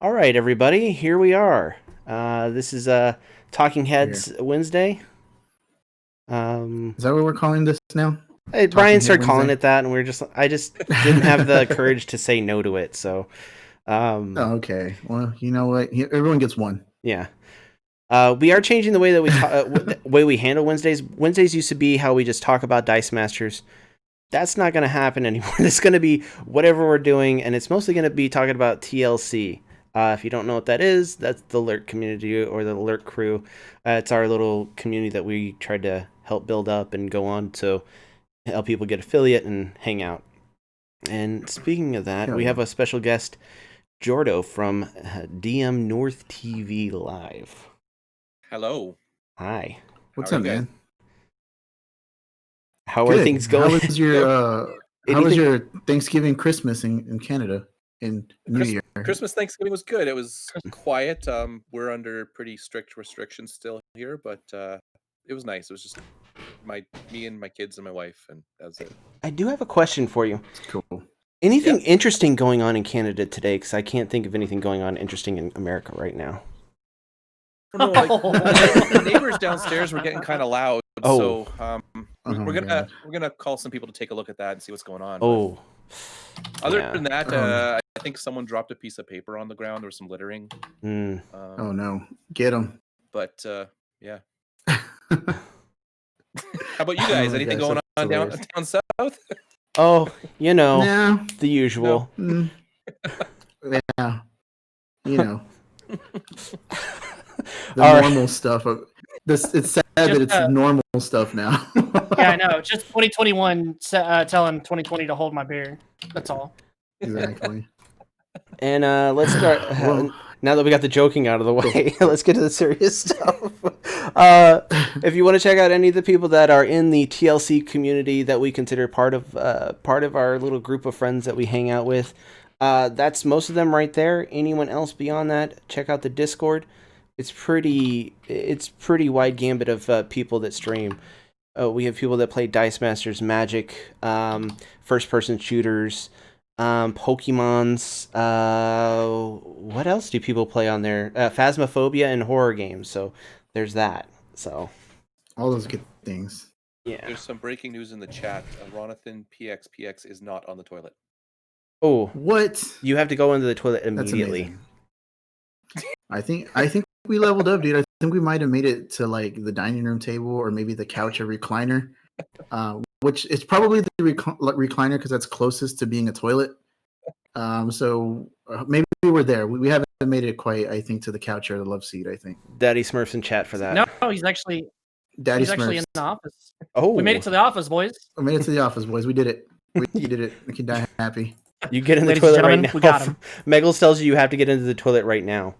All right, everybody, here we are. This is Talking Heads Wednesday. Is that what we're calling this now? Brian started calling it that, and I just didn't have the courage to say no to it. So, okay. Well, you know what? Everyone gets one. Yeah. We are changing the way that we the way we handle Wednesdays. Wednesdays used to be how we just talk about Dice Masters. That's not going to happen anymore. It's going to be whatever we're doing, and it's mostly going to be talking about TLC. If you don't know what that is, that's the Lurk Community or the Lurk Crew. It's our little community that we tried to help build up and go on to help people get affiliate and hang out. And speaking of that, we have a special guest, Jourdo from DMnorthTV Live. Hello. Hi. What's up, man? How are things going? How was your Thanksgiving, Christmas in Canada in New Year? Christmas, Thanksgiving was good. It was quiet. We're under pretty strict restrictions still here, but it was nice. It was just me and my kids and my wife, and that was it. I do have a question for you. Cool. Anything interesting going on in Canada today? Because I can't think of anything going on interesting in America right now. No, the neighbors downstairs were getting kind of loud, so we're gonna call some people to take a look at that and see what's going on. Other than that, I think someone dropped a piece of paper on the ground. There was some littering. Oh no, get them! But yeah. How about you guys? Anything going on down south? Oh, the usual. No. Yeah, the normal stuff. It's sad that it's normal stuff now. Yeah, I know. Just 2021 telling 2020 to hold my beer. That's all. Exactly. And let's start. Now that we got the joking out of the way, let's get to the serious stuff. If you want to check out any of the people that are in the TLC community that we consider part of our little group of friends that we hang out with, that's most of them right there. Anyone else beyond that, check out the Discord. It's pretty wide gambit of people that stream. We have people that play Dice Masters, Magic, first-person shooters, Pokemons. What else do people play on there? Phasmophobia and horror games. So there's that. So all those good things. Yeah. There's some breaking news in the chat. Ronathan PXPX is not on the toilet. Oh, what? You have to go into the toilet immediately. I think we leveled up, dude. I think we might have made it to like the dining room table or maybe the couch or recliner, which is probably the recliner because that's closest to being a toilet. So maybe we're there. We haven't made it quite, I think, to the couch or the love seat, I think. Daddy Smurf's in chat for that. No, he's actually in the office. Oh, we made it to the office, boys. We made it to the office, boys. We did it. We did it. We can die happy. You get in the toilet right now. We got him. Meggles tells you have to get into the toilet right now.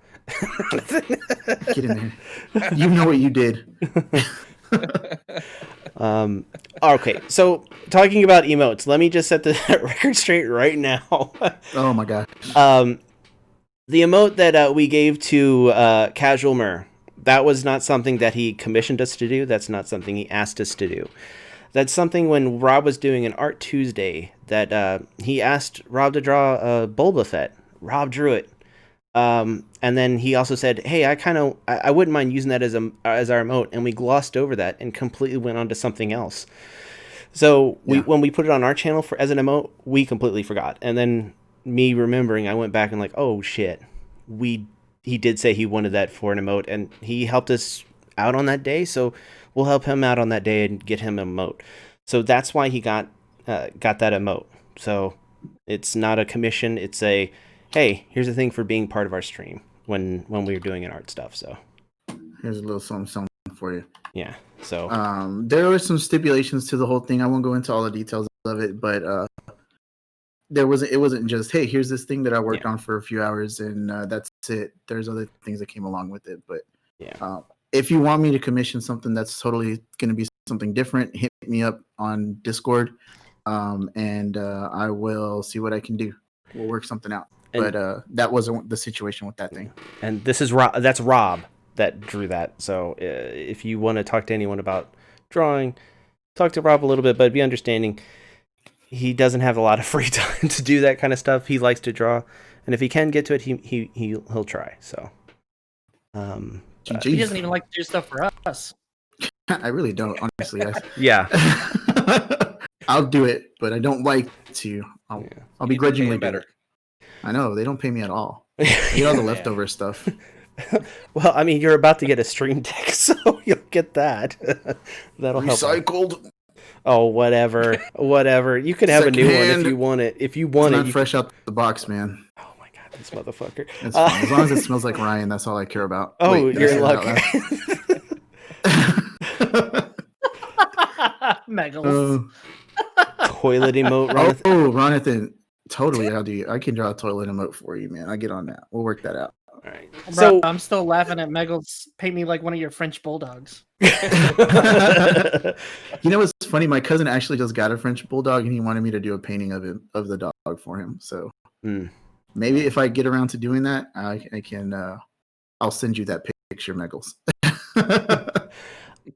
Get in there. You know what you did. Okay, so talking about emotes, let me just set the record straight right now. Oh my god. The emote that we gave to Casual Mer, that was not something that he commissioned us to do. That's not something he asked us to do. That's something when Rob was doing an Art Tuesday that he asked Rob to draw a Boba Fett. Rob drew it. And then he also said, hey, I wouldn't mind using that as our emote. And we glossed over that and completely went on to something else. So when we put it on our channel as an emote, we completely forgot. And then me remembering, I went back and like, oh shit, he did say he wanted that for an emote, and he helped us out on that day. So we'll help him out on that day and get him an emote. So that's why he got that emote. So it's not a commission. It's a, hey, here's the thing for being part of our stream when we were doing an art stuff. So here's a little something for you. Yeah. So there were some stipulations to the whole thing. I won't go into all the details of it, but it wasn't just, hey, here's this thing that I worked on for a few hours and that's it. There's other things that came along with it, but if you want me to commission something that's totally going to be something different, hit me up on Discord, and I will see what I can do. We'll work something out. But that wasn't the situation with that thing. And this is that's Rob that drew that. So if you want to talk to anyone about drawing, talk to Rob a little bit, but be understanding. He doesn't have a lot of free time to do that kind of stuff. He likes to draw, and if he can get to it, he'll try. So, he doesn't even like to do stuff for us. I really don't, honestly. Yeah. I'll do it, but I don't like to. I'll begrudgingly better. I know they don't pay me at all. Get all the leftover stuff. Well, I mean, you're about to get a Stream Deck, so you'll get that. That'll help. Recycled. Oh, whatever. You can have a new one if you want it. If you want it's not fresh out the box, man. Oh my god, this motherfucker. It's fine. As long as it smells like Ryan, that's all I care about. Oh, you're in luck. Megals. Toilet emote, Ronathan. Oh, Ronathan. Totally, I can draw a toilet emote for you, man. I get on that. We'll work that out. All right. So I'm still laughing at Megals. Paint me like one of your French bulldogs. You know what's funny? My cousin actually just got a French bulldog, and he wanted me to do a painting of the dog for him. So maybe if I get around to doing that, I can. I'll send you that picture, Megals.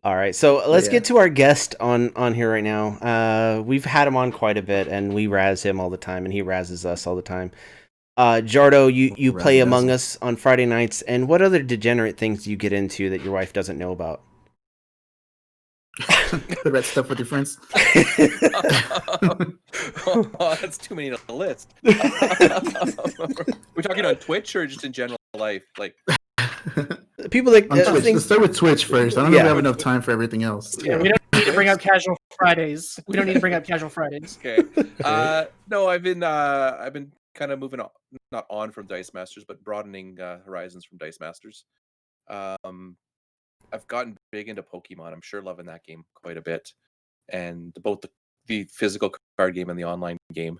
All right, so let's get to our guest on here right now. We've had him on quite a bit, and we razz him all the time, and he razzes us all the time. Jourdo, you play Among Us on Friday nights, and what other degenerate things do you get into that your wife doesn't know about? The red stuff with your friends. Oh, that's too many to list. We're talking on Twitch or just in general life, like. People like Let's start with Twitch first. I don't know if we have enough time for everything else. Yeah, we don't need to bring up Casual Fridays. Okay. No, I've been kind of moving on, not on from Dice Masters, but broadening horizons from Dice Masters. I've gotten big into Pokemon. I'm sure loving that game quite a bit, and both the physical card game and the online game.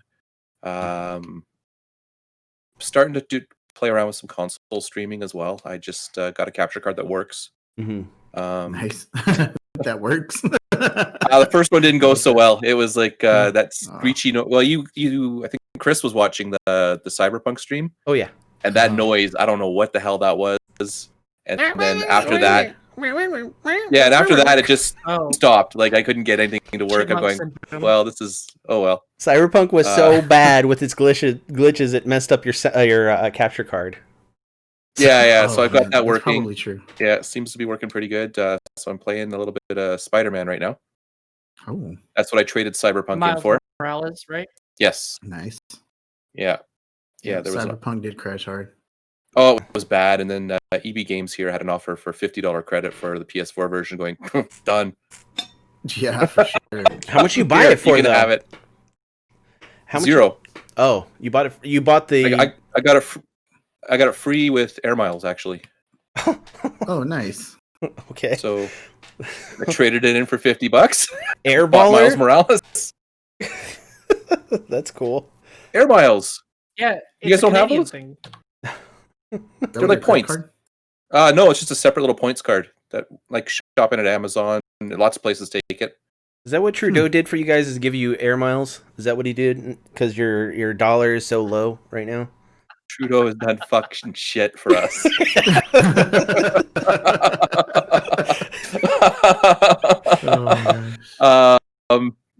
Starting to play around with some console streaming as well. I just got a capture card that works. Mm-hmm. Nice. That works. The first one didn't go so well. It was like that screechy noise. Well, you I think Chris was watching the Cyberpunk stream. Oh yeah. And that noise, I don't know what the hell that was. And then after that, and after that it just stopped. Like I couldn't get anything to work. I'm going, well, this is well. Cyberpunk was so bad with its glitches, it messed up your capture card. Yeah. So I've got that working. Probably true. Yeah, it seems to be working pretty good. So I'm playing a little bit of Spider-Man right now. Oh, that's what I traded Cyberpunk in for. Morales, right? Yes. Nice. Yeah. There was Cyberpunk did crash hard. Oh, it was bad. And then EB Games here had an offer for $50 credit for the PS4 version. Going done. Yeah, for sure. How much you buy it for? You can have it. How much? $0. Oh, you bought it. You bought the. I got it free with air miles actually. Oh, nice. Okay. So I traded it in for $50. Airballer? Miles Morales. That's cool. Air miles. Yeah. You guys don't have those? Thing. They're like points. No, it's just a separate little points card that like shopping at Amazon and lots of places take it. Is that what Trudeau did for you guys? Is give you air miles? Is that what he did? Because your dollar is so low right now. Trudeau has done fucking shit for us.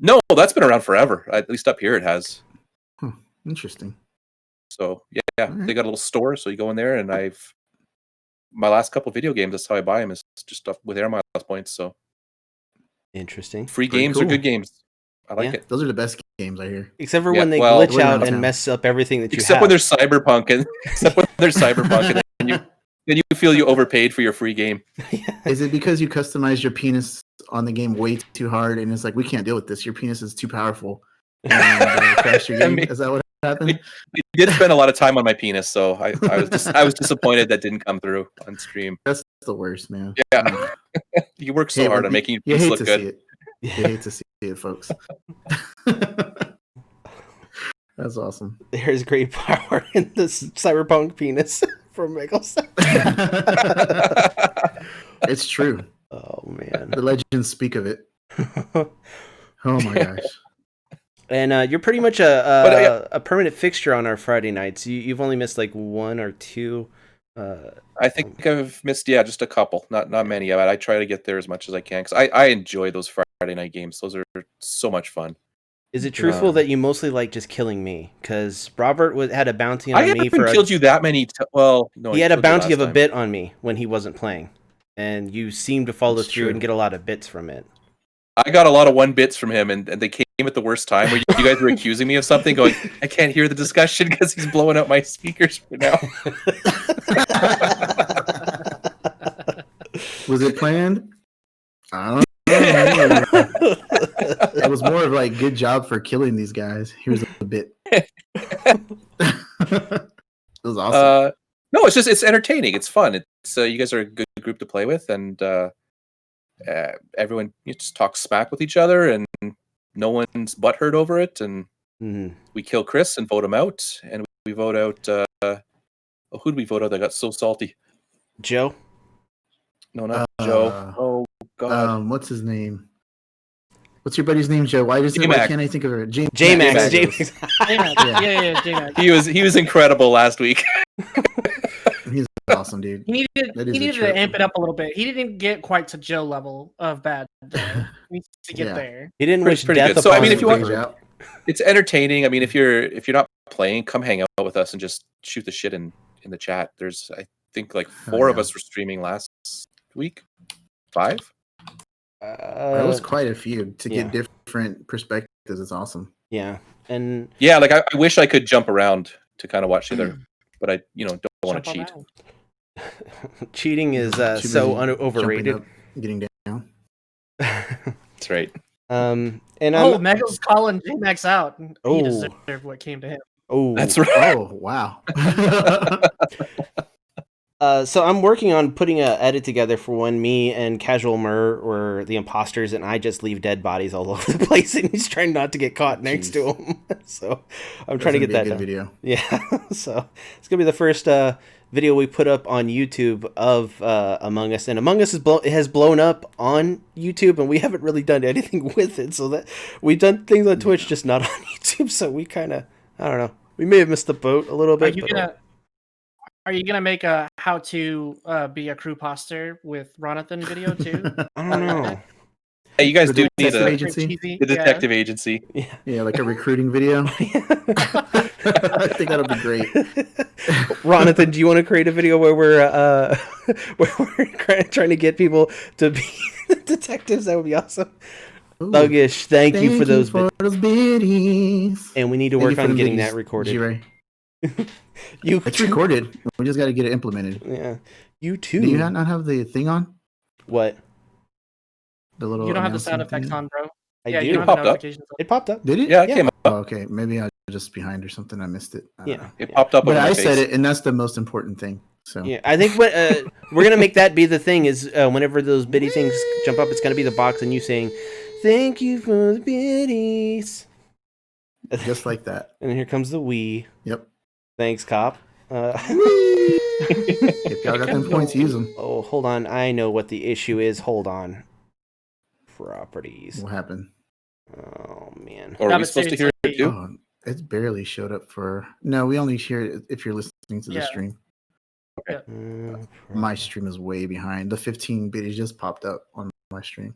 No, that's been around forever. At least up here it has. Interesting. So yeah, they got a little store, so you go in there, and my last couple of video games, that's how I buy them, is just stuff with air miles points. So interesting. Free games are good games. I like it. Those are the best games I hear. Except for when they glitch out and mess up everything that you have. Except when there's Cyberpunk, and then you feel you overpaid for your free game. Is it because you customized your penis on the game way too hard, and it's like, we can't deal with this. Your penis is too powerful. And crash your game? Is that what happened? I did spend a lot of time on my penis, so I was disappointed that didn't come through on stream. That's the worst, man. Yeah, you work so hard on making your penis look good. You hate to see it, folks. That's awesome. There's great power in this Cyberpunk penis from Michaels. It's true. Oh man, the legends speak of it. Oh my gosh. And you're pretty much a permanent fixture on our Friday nights. You've only missed like one or two. I think I've missed just a couple, not many. But I try to get there as much as I can because I enjoy those Friday night games. Those are so much fun. Is it truthful that you mostly like just killing me? Because Robert had a bounty on me for. I haven't killed you that many. Well, no, he had a bounty of a bit on me when he wasn't playing, and you seem to follow through and get a lot of bits from it. I got a lot of 1 bits from him, and they came at the worst time. Where you guys were accusing me of something, going, "I can't hear the discussion because he's blowing out my speakers right now." Was it planned? I don't know. It was more of like, good job for killing these guys. Here's a bit. It was awesome. No, it's entertaining. It's fun. It's you guys are a good group to play with, and everyone just talks smack with each other, and no one's butthurt over it. And we kill Chris and vote him out, and we vote out. Who did we vote out? That got so salty. Joe. No, not Joe. Oh God. What's his name? What's your buddy's name, Joe? Why can't I think of it? J-Max. Yeah, J-Max. He was incredible last week. He's awesome, dude. He needed to amp it up a little bit. He didn't get quite to Joe level of bad. He needs to get there. He didn't wish pretty death good. So I mean, if you want, it's entertaining. I mean, if you're not playing, come hang out with us and just shoot the shit in the chat. There's I think like 4 of us were streaming last week. 5. That was quite a few to get different perspectives. It's awesome. Yeah, and like I wish I could jump around to kind of watch the other, but I don't want to cheat. Cheating is so overrated. Up, getting down. That's right. And Megal's calling J-Max out. He deserved what came to him. Oh, that's right. Oh, wow. So I'm working on putting an edit together for when me and Casual Mur were the imposters, and I just leave dead bodies all over the place, and he's trying not to get caught next to him. So I'm trying to get that done. Video. Yeah. So it's gonna be the first video we put up on YouTube of Among Us, and Among Us has blown up on YouTube, and we haven't really done anything with it. So that we've done things on Twitch, just not on YouTube. So we kind of, I don't know, we may have missed the boat a little bit. Are you gonna make a how to be a crew poster with Ronathan video too? I don't know. Hey, you guys do need a detective agency. Yeah, like a recruiting video. I think that'll be great. Ronathan, do you want to create a video where we're trying to get people to be detectives? That would be awesome. Ooh, Thuggish, thank you for those biddies. And we need to work on getting that recorded. G-Ray. It's recorded. We just got to get it implemented. Yeah. You too. Do you not have the thing on? What? The little. You don't have the sound effects on, bro. I do. You don't have popped up. It popped up. Did it? Yeah, it came up. Oh, okay. Maybe I was just behind or something. I missed it. It popped up. But I said it, and that's the most important thing. So yeah, I think we're gonna make that be the thing. Is whenever those biddy things jump up, it's gonna be the box and you saying, "Thank you for the biddies." Just like that. And here comes the Wii. Yep. Thanks, cop. If y'all got them points, use them. Oh, hold on. I know what the issue is. Hold on. Properties. What happened? Oh, man. Or are we supposed to hear it too? Oh, it's barely showed up for... No, we only hear it if you're listening to the stream. Okay. My stream is way behind. The 15 biddies just popped up on my stream.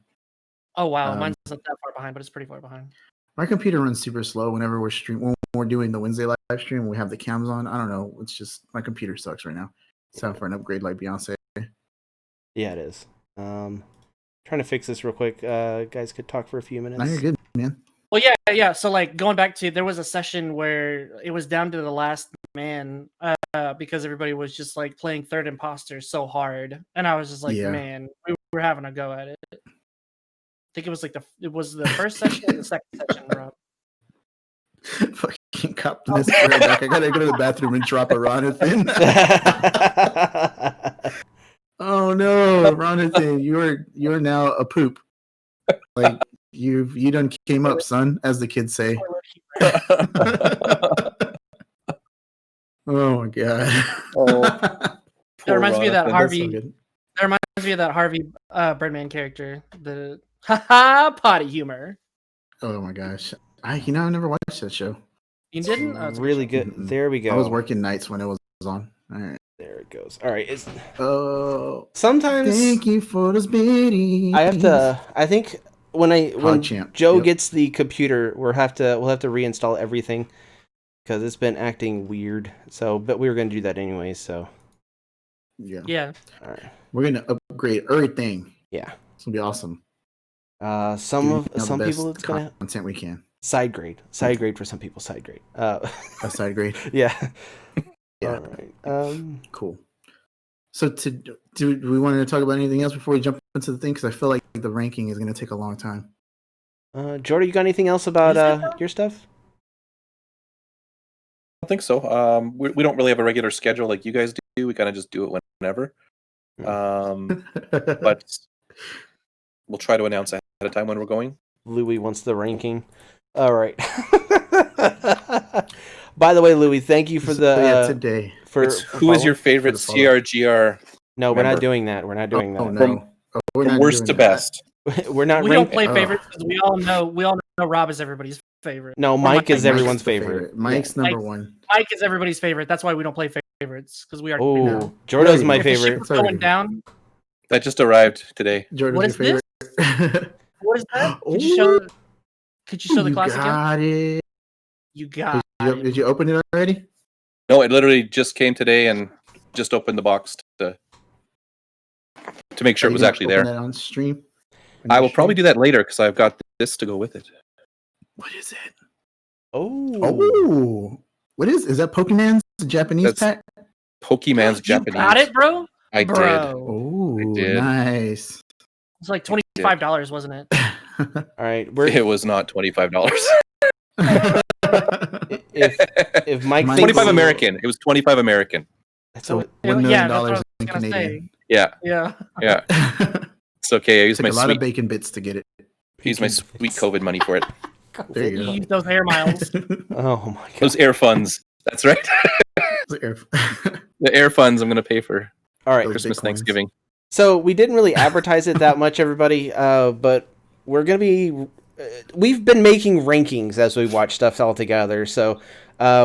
Oh, wow. Mine's not that far behind, but it's pretty far behind. My computer runs super slow whenever when we're doing the Wednesday live stream. We have the cams on. I don't know. It's just my computer sucks right now. It's time for an upgrade like Beyonce. Yeah, it is. Trying to fix this real quick. Guys could talk for a few minutes. No, you're good, man. Well, yeah. So like going back to, there was a session where it was down to the last man because everybody was just like playing third imposter so hard, and I was just like, man, we were having a go at it. I think it was the first session and the second session, Rob. Fucking cop this back. I gotta go to the bathroom and drop a Ronathan. Oh no, Ronathan, you're now a poop. Like you done came up, son, as the kids say. Oh my god. That reminds me of that Harvey. That reminds me of that Harvey Birdman character. The potty humor. Oh my gosh. I never watched that show. You didn't? It's really good. Mm-hmm. There we go. I was working nights when it was on. All right. There it goes. All right. Oh. Sometimes. Thank you for this biddies. I have to. I think when Joe gets the computer, we'll have to reinstall everything because it's been acting weird. So, but we were going to do that anyway. So, yeah. All right. We're gonna upgrade everything. Yeah, it's gonna be awesome. Some people it's gonna content we can side grade for some people. Side grade. A side grade. Yeah. Yeah. All right. Cool. So do we want to talk about anything else before we jump into the thing? Because I feel like the ranking is going to take a long time. Jordan, you got anything else about your stuff? I don't think so. We don't really have a regular schedule like you guys do. We kind of just do it whenever. But we'll try to announce ahead of time when we're going. Louis wants the ranking. All right. By the way, Louis, thank you for the today. Who is your favorite CRGR? No, we're not doing that. We're not doing that. Oh, no. From worst to best. We're not. We don't play favorites because we all know Rob is everybody's favorite. No, Mike is everyone's favorite. Mike's number one. Mike is everybody's favorite. That's why we don't play favorites because we are. Oh, Jordan's my favorite. Going down. That just arrived today. Jordan's what is your favorite. This? What is that? Could you show the classic? Got it. You got it. Did you open it already? No, it literally just came today and just opened the box to make sure it was actually there. That on stream. I will probably do that later because I've got this to go with it. What is it? Oh, what is that? Pokemon's Japanese pack? Pokemon's Japanese. You got it, bro. I did. Oh, nice. It's like $25, wasn't it? All right, it was not $25. if Mike thinks 25 American, it was 25 American. So $1 million in Canadian. Yeah. It's okay. I used a lot of bacon bits to get it. Use my sweet COVID money for it. There you go. Use those air miles. Oh my god. Those air funds. That's right. The air funds I'm going to pay for. All right, Christmas, Thanksgiving. So we didn't really advertise it that much, everybody. But we're going to be. We've been making rankings as we watch stuff all together. So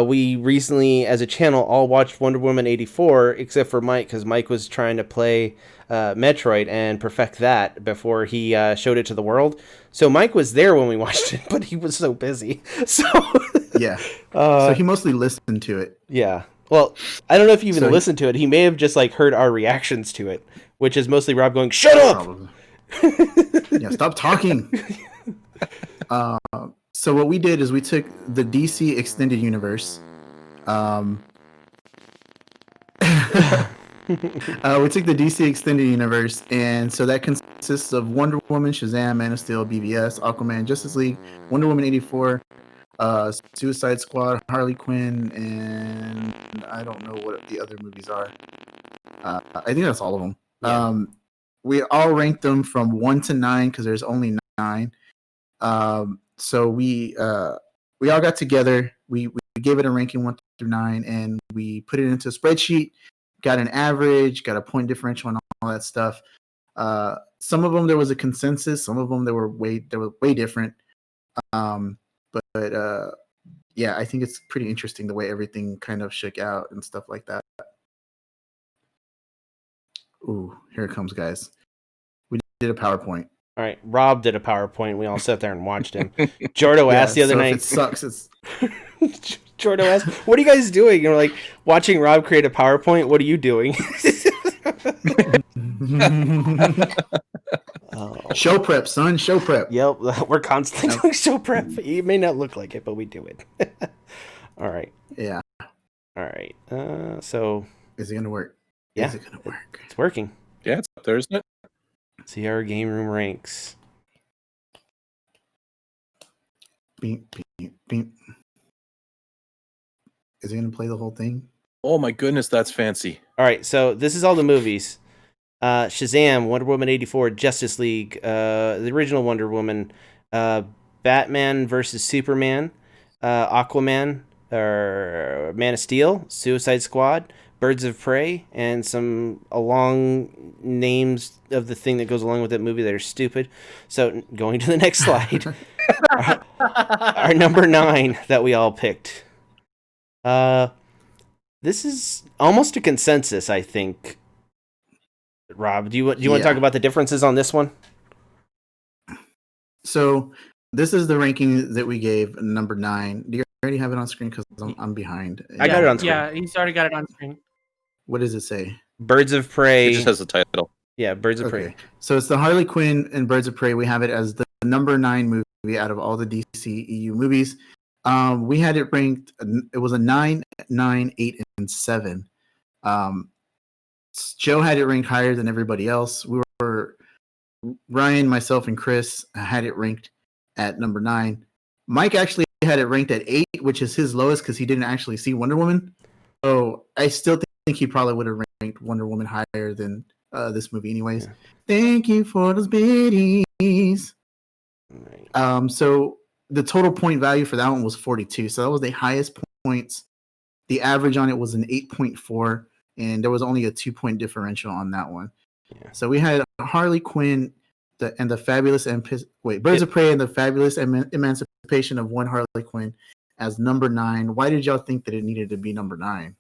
we recently, as a channel, all watched Wonder Woman 84, except for Mike, because Mike was trying to play Metroid and perfect that before he showed it to the world. So Mike was there when we watched it, but he was so busy. So yeah. So he mostly listened to it. Yeah. Well, I don't know if you even listened to it. He may have just heard our reactions to it, which is mostly Rob going, "Shut up!" Yeah, stop talking. So what we did is we took the DC Extended Universe. We took the DC Extended Universe, and so that consists of Wonder Woman, Shazam, Man of Steel, BVS, Aquaman, Justice League, Wonder Woman 84, Suicide Squad, Harley Quinn, and I don't know what the other movies are. I think that's all of them. Yeah. We all ranked them from 1 to 9 because there's only 9. So we all got together. We gave it a ranking 1 through 9, and we put it into a spreadsheet. Got an average, got a point differential, and all that stuff. Some of them there was a consensus. Some of them they were way different. But yeah, I think it's pretty interesting the way everything kind of shook out and stuff like that. Ooh, here it comes, guys. We did a PowerPoint. All right, Rob did a PowerPoint. We all sat there and watched him. Jourdo asked the other night. If it sucks. It's Jourdo asked, "What are you guys doing?" And we're like, "Watching Rob create a PowerPoint. What are you doing?" Show prep, son. Show prep. Yep, we're constantly doing show prep. It may not look like it, but we do it. All right. Yeah. All right. So is it gonna work? Yeah, is it gonna work? It's working. Yeah, it's up there, isn't it? See our Gameroom ranks. Beep, beep, beep. Is it going to play the whole thing? Oh my goodness, that's fancy. All right, so this is all the movies. Shazam, Wonder Woman 84, Justice League, the original Wonder Woman, Batman versus Superman, Aquaman, or Man of Steel, Suicide Squad, Birds of Prey, and some along names of the thing that goes along with that movie that are stupid. So going to the next slide. our number 9 that we all picked. This is almost a consensus, I think. Rob, do you want to talk about the differences on this one? So this is the ranking that we gave number 9. Do you already have it on screen? Because I'm behind. I got it on screen. Yeah, he's already got it on screen. What does it say? Birds of Prey. It just has the title. Yeah, Birds of Prey. So it's the Harley Quinn and Birds of Prey. We have it as the number 9 movie out of all the DCEU movies. We had it ranked. It was a 9, 9, 8, and 7. Joe had it ranked higher than everybody else. We were Ryan, myself, and Chris had it ranked at number 9. Mike actually had it ranked at 8, which is his lowest because he didn't actually see Wonder Woman. So I still think he probably would have ranked Wonder Woman higher than this movie anyways. Yeah. Thank you for those biddies. Right. So the total point value for that one was 42. So that was the highest points. The average on it was an 8.4, and there was only a 2-point differential on that one. Yeah. So we had Harley Quinn and the Fabulous Birds of Prey and the Fabulous Emancipation of One Harley Quinn as number 9. Why did y'all think that it needed to be number 9?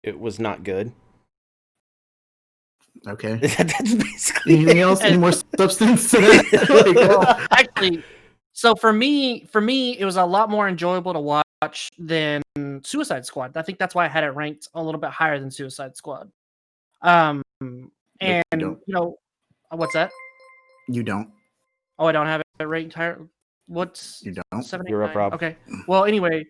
It was not good. Okay. That's basically anything else? Any more substance to that? Actually, so for me, it was a lot more enjoyable to watch than Suicide Squad. I think that's why I had it ranked a little bit higher than Suicide Squad. And you know, what's that? You don't. Oh, I don't have it ranked higher. What's you don't? 7, 8, You're 9? up, Rob. Okay. Well, anyway,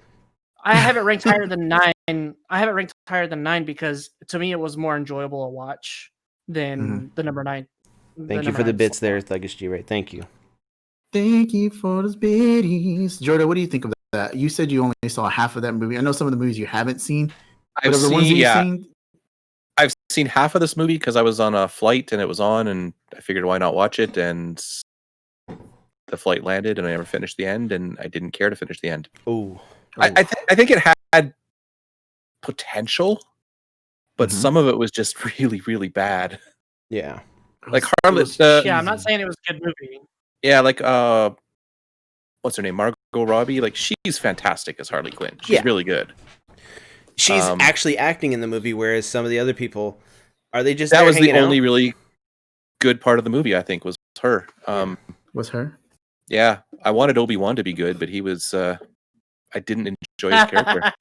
I have it ranked higher than 9. I have it ranked higher than 9 because to me it was more enjoyable to watch than the number 9. Thank you for the bits there, Thuggish G. Right. Thank you. Thank you for those biddies. Jourdo, what do you think of that? You said you only saw half of that movie. I know some of the movies you haven't seen. I've seen half of this movie because I was on a flight and it was on, and I figured why not watch it, and the flight landed and I never finished the end, and I didn't care to finish the end. Oh. I think it had potential, but some of it was just really, really bad. Yeah. Like Harley. Yeah, I'm not saying it was a good movie. Yeah, like what's her name? Margot Robbie. Like she's fantastic as Harley Quinn. She's really good. She's actually acting in the movie, whereas some of the other people are they just that was the only out? really good part of the movie. I think was her. Was her? Yeah, I wanted Obi-Wan to be good, but he was. I didn't enjoy his character.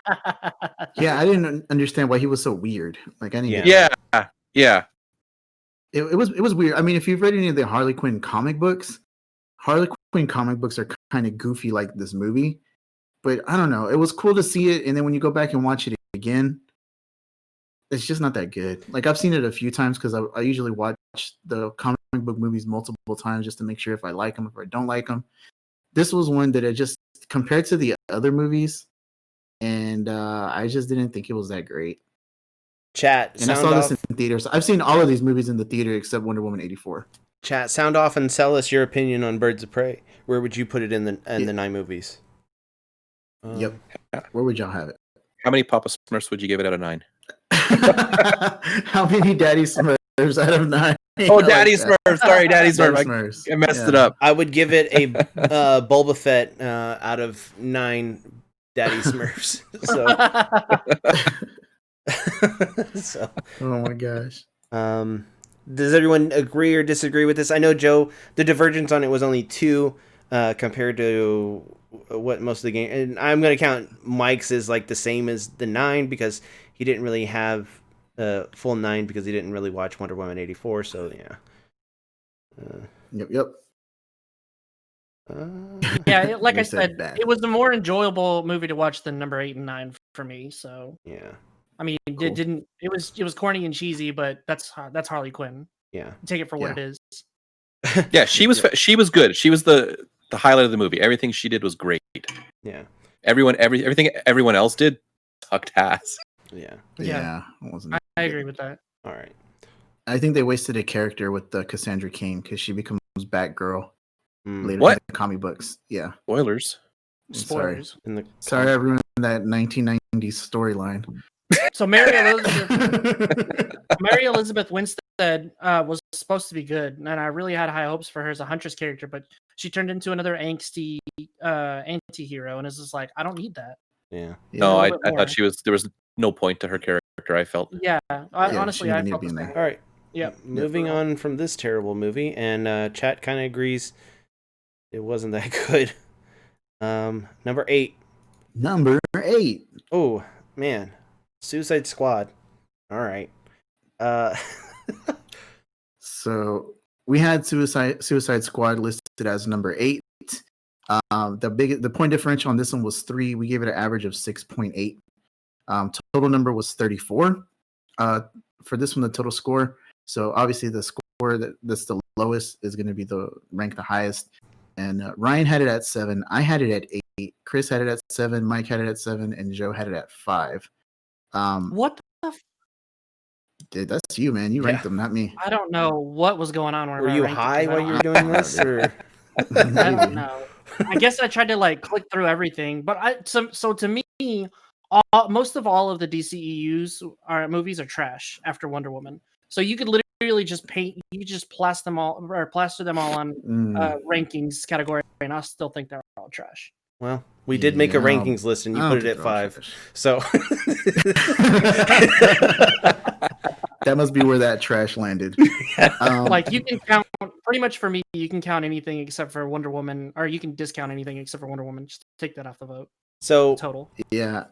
Yeah, I didn't understand why he was so weird. Like I didn't. Yeah. It was weird. I mean, if you've read any of the Harley Quinn comic books, Harley Quinn comic books are kind of goofy like this movie. But I don't know. It was cool to see it, and then when you go back and watch it again, it's just not that good. Like I've seen it a few times because I usually watch the comic book movies multiple times just to make sure if I like them, if I don't like them. This was one that I just compared to the other movies, and I just didn't think it was that great. Chat, and I saw this in theaters. I've seen all of these movies in the theater except Wonder Woman 84. Chat, sound off and tell us your opinion on Birds of Prey. Where would you put it in the 9 movies? Yep. Where would y'all have it? How many Papa Smurfs would you give it out of 9? How many Daddy Smurfs out of 9? Oh, Daddy Smurf. Sorry, Daddy Smurf. I messed it up. I would give it a Boba Fett out of 9 Daddy Smurfs. So. Oh my gosh. Does everyone agree or disagree with this? I know, Joe, the divergence on it was only 2 compared to what most of the game. And I'm going to count Mike's as like the same as the 9 because he didn't really have full 9 because he didn't really watch Wonder Woman 84. So, yeah. Yep. Yeah, like I said, it was a more enjoyable movie to watch than number 8 and 9 for me. So yeah, I mean, cool. It was corny and cheesy, but that's Harley Quinn. Yeah, take it for what it is. Yeah, she was good. She was the highlight of the movie. Everything she did was great. Yeah, everything everyone else did sucked ass. Yeah. I agree with that. All right. I think they wasted a character with the Cassandra Cain because she becomes Batgirl later in the comic books. Yeah. Spoilers. Sorry, everyone. That 1990s storyline. So Mary Elizabeth Winstead was supposed to be good, and I really had high hopes for her as a Huntress character, but she turned into another angsty anti-hero, and it's just like, I don't need that. Yeah. No, I thought there was no point to her character, I felt. Yeah. Honestly, I felt the same. All right. Yep. Moving on from this terrible movie, and chat kind of agrees. It wasn't that good. Number 8. Number 8. Oh man, Suicide Squad. All right. So we had Suicide Squad listed as number 8. The point differential on this one was 3. We gave it an average of 6.8. Total number was 34. For this one, the total score. So obviously the score that's the lowest is going to be the rank the highest. And Ryan had it at 7. I had it at 8. Chris had it at 7. Mike had it at 7, and Joe had it at 5. What the? That's you, man. You ranked them, not me. I don't know what was going on. Were you high while you were doing this, or? I don't know. I guess I tried to like click through everything, but so to me, most of all of the DCEU's movies are trash after Wonder Woman. So you could literally just plaster them all on rankings category, and I still think they're all trash. Well, we did make a rankings list, and you put it at 5. So that must be where that trash landed. Like you can count pretty much for me. You can count anything except for Wonder Woman, or you can discount anything except for Wonder Woman. Just take that off the vote. So total. Yeah.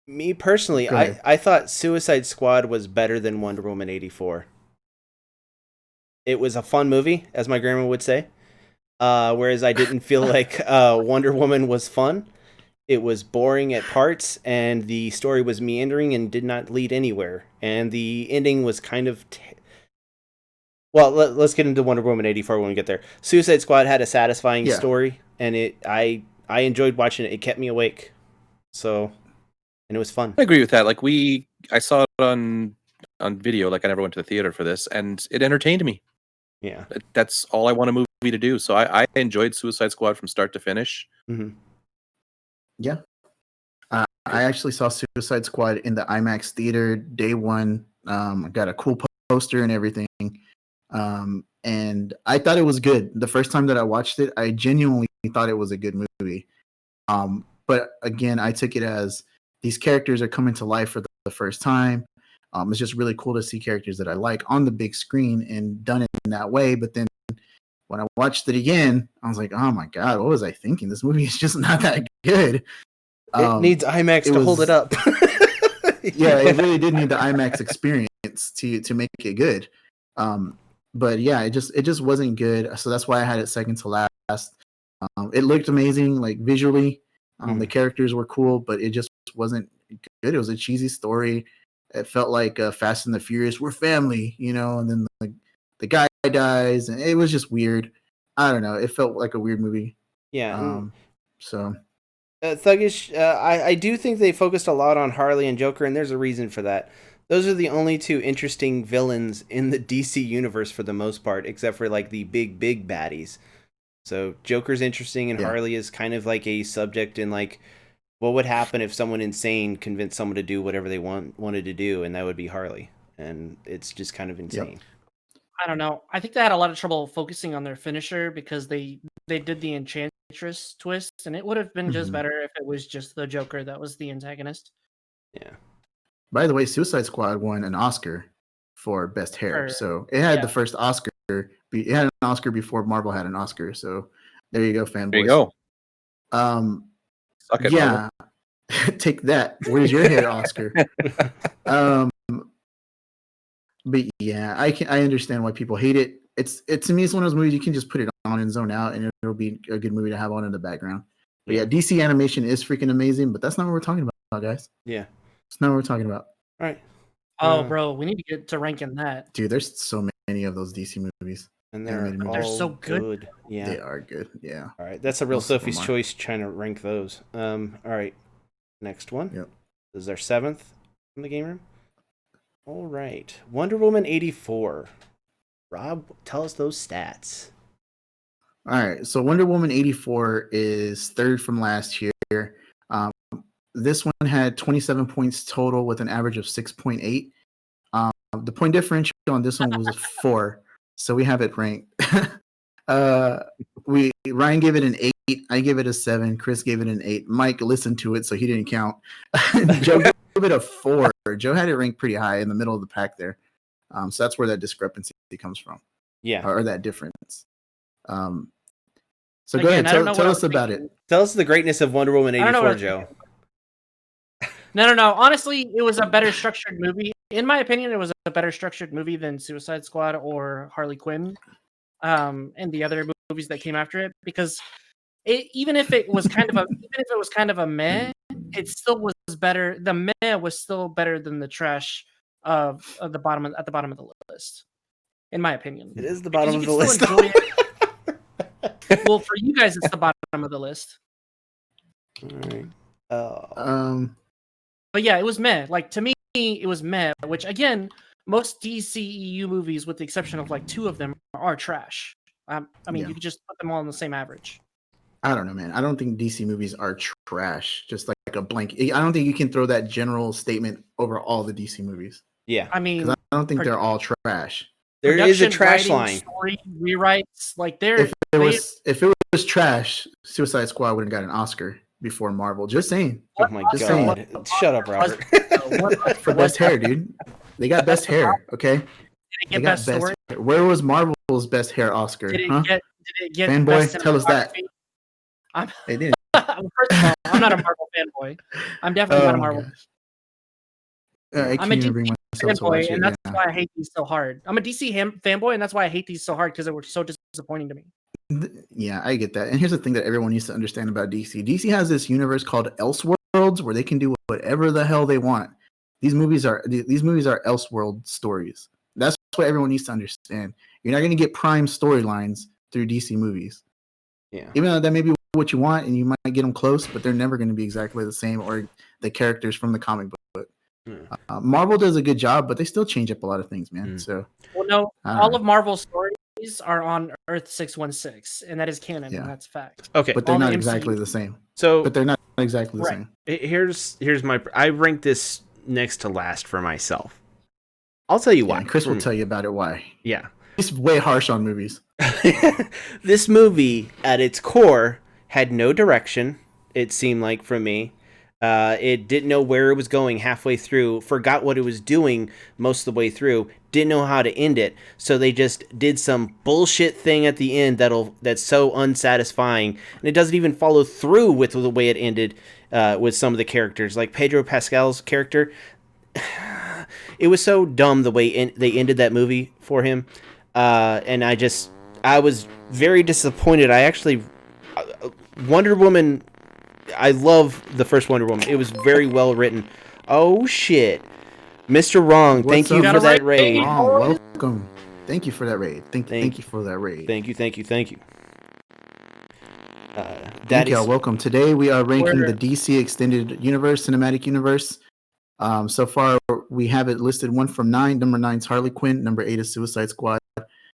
Me personally, I thought Suicide Squad was better than Wonder Woman 84. It was a fun movie, as my grandma would say. Whereas I didn't feel like Wonder Woman was fun. It was boring at parts, and the story was meandering and did not lead anywhere. And the ending was kind of... Well, let's get into Wonder Woman 84 when we get there. Suicide Squad had a satisfying story, and I enjoyed watching it. It kept me awake. So... And it was fun. I agree with that. Like I saw it on video. Like I never went to the theater for this, and it entertained me. Yeah, that's all I want a movie to do. So I enjoyed Suicide Squad from start to finish. Mm-hmm. Yeah, I actually saw Suicide Squad in the IMAX theater day one. I got a cool poster and everything, and I thought it was good. The first time that I watched it, I genuinely thought it was a good movie. But again, I took it as these characters are coming to life for the first time. It's just really cool to see characters that I like on the big screen and done it in that way. But then when I watched it again, I was like, oh my God, what was I thinking? This movie is just not that good. It needs IMAX to hold it up. Yeah, it really did need the IMAX experience to make it good. But yeah, it just wasn't good. So that's why I had it second to last. It looked amazing, like visually. The characters were cool, but it just wasn't good. It was a cheesy story. It felt like Fast and the Furious. We're family, and then the guy dies, and it was just weird. I don't know. It felt like a weird movie. Yeah. So Thuggish, I do think they focused a lot on Harley and Joker, and there's a reason for that. Those are the only two interesting villains in the DC universe for the most part, except for like the big baddies. So Joker's interesting, and Harley is kind of like a subject in like, what would happen if someone insane convinced someone to do whatever they wanted to do, and that would be Harley. And it's just kind of insane. Yep. I don't know. I think they had a lot of trouble focusing on their finisher because they did the Enchantress twist, and it would have been just better if it was just the Joker that was the antagonist. Yeah. By the way, Suicide Squad won an Oscar for Best Hair. So it had the first Oscar. It had an Oscar before Marvel had an Oscar. So there you go, fanboys. There you go. Suck it, yeah. Take that. Where's your hair, Oscar? But yeah, I understand why people hate it. It to me, it's one of those movies you can just put it on and zone out, and it'll be a good movie to have on in the background. But yeah, DC animation is freaking amazing, but that's not what we're talking about, guys. Yeah, it's not what we're talking about. All right. Oh, bro, we need to get to ranking that. Dude, there's so many of those DC movies. And they're so good. Yeah. They are good. Yeah. All right. That's a real Sophie's choice trying to rank those. All right. Next one. Yep. This is our 7th in the game room. All right. Wonder Woman 84. Rob, tell us those stats. All right. So Wonder Woman 84 is third from last year. This one had 27 points total with an average of 6.8. The point differential on this one was 4. So we have it ranked. Ryan gave it an 8. I gave it a 7. Chris gave it an 8. Mike listened to it, so he didn't count. Joe gave it a 4. Joe had it ranked pretty high in the middle of the pack there. So that's where that discrepancy comes from. Yeah. Or that difference. So go ahead, tell us about it. Tell us the greatness of Wonder Woman 84, Joe. No. Honestly, it was a better structured movie. In my opinion, it was a better structured movie than Suicide Squad or Harley Quinn, and the other movies that came after it. Because even if it was kind of a meh, it still was better. The meh was still better than the trash at the bottom of the list, in my opinion. It is the bottom of the list. Well, for you guys, it's the bottom of the list. All right. But yeah, it was meh. Like, to me, it was meh. Which, again, most DCEU movies, with the exception of like 2 of them, are trash. I mean, you could just put them all on the same average. I don't know, man. I don't think DC movies are trash. Just like a blanket. I don't think you can throw that general statement over all the DC movies. Yeah, I mean, I don't think they're all trash. There is a trash line. Story, rewrites, like if it was trash, Suicide Squad wouldn't got an Oscar before Marvel. Just saying. Oh my god! Shut up, Robert. For best hair, dude. They got best hair. Okay. Did it get best story? Hair. Where was Marvel's best hair Oscar? Did it get fanboy? Tell us that. They didn't. First of all, I'm not a Marvel fanboy. I'm definitely not a Marvel. I'm a DC fanboy, and that's why I hate these so hard. I'm a DC fanboy, and that's why I hate these so hard, because they were so disappointing to me. Yeah, I get that. And here's the thing that everyone needs to understand about DC. DC has this universe called Elseworlds where they can do whatever the hell they want. These movies are Elseworld stories. That's what everyone needs to understand. You're not going to get prime storylines through DC movies. Yeah. Even though that may be what you want, and you might get them close, but they're never going to be exactly the same, or the characters from the comic book. Marvel does a good job, but they still change up a lot of things, man. So, well, no, all of Marvel's stories are on Earth 616, and that is canon. And that's fact. Okay, but they're not exactly the same. But they're not exactly the same. Here's my. I rank this next to last for myself. I'll tell you why. Chris will tell you about it. Why? Yeah, he's way harsh on movies. This movie, at its core, had no direction. It seemed like, for me. It didn't know where it was going halfway through, forgot what it was doing most of the way through, didn't know how to end it, so they just did some bullshit thing at the end that's so unsatisfying, and it doesn't even follow through with the way it ended with some of the characters. Like Pedro Pascal's character, it was so dumb the way they ended that movie for him, and I was very disappointed. Wonder Woman... I love the first Wonder Woman. It was very well written. Oh shit, Mr. Wrong. Thank you for that raid. Welcome. Thank you for that raid. Thank you for that raid. Thank you. Thank y'all. Welcome. Today we are ranking the DC Extended Universe, Cinematic Universe. So far we have it listed 1 from 9. Number 9 is Harley Quinn. Number 8 is Suicide Squad.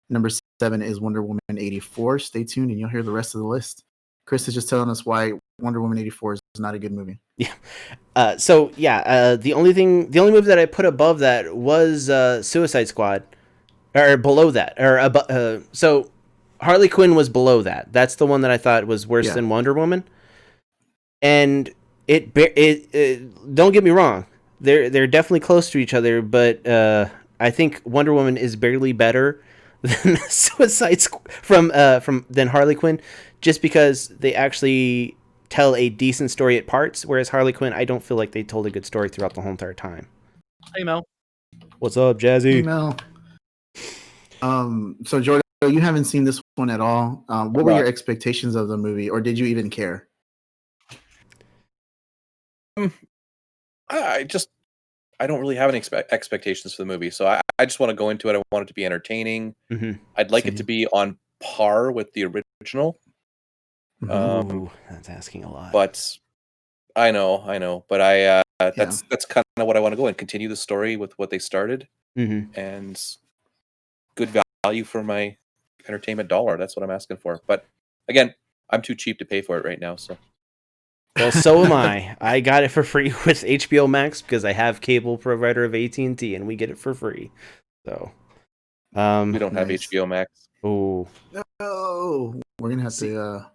Number 7 is Wonder Woman 84. Stay tuned and you'll hear the rest of the list. Chris is just telling us why Wonder Woman 84 is not a good movie. Yeah. The only movie that I put above that was Suicide Squad, or below that, so Harley Quinn was below that. That's the one that I thought was worse than Wonder Woman. And it don't get me wrong, they're definitely close to each other, but I think Wonder Woman is barely better than than Harley Quinn, just because they actually tell a decent story at parts, whereas Harley Quinn, I don't feel like they told a good story throughout the whole entire time. Hey Mel, what's up, Jazzy? Hey Mel. So Jordan, you haven't seen this one at all. What were your expectations of the movie, or did you even care? I don't really have any expectations for the movie, so I just want to go into it. I want it to be entertaining. Mm-hmm. I'd like it to be on par with the original. Ooh, that's asking a lot. But I know. But that's kind of what I want to go and continue the story with what they started, and good value for my entertainment dollar. That's what I'm asking for. But again, I'm too cheap to pay for it right now. So. Well, so am I. I got it for free with HBO Max because I have cable provider of AT&T, and we get it for free. So, we don't have HBO Max. Oh, no, we're gonna have to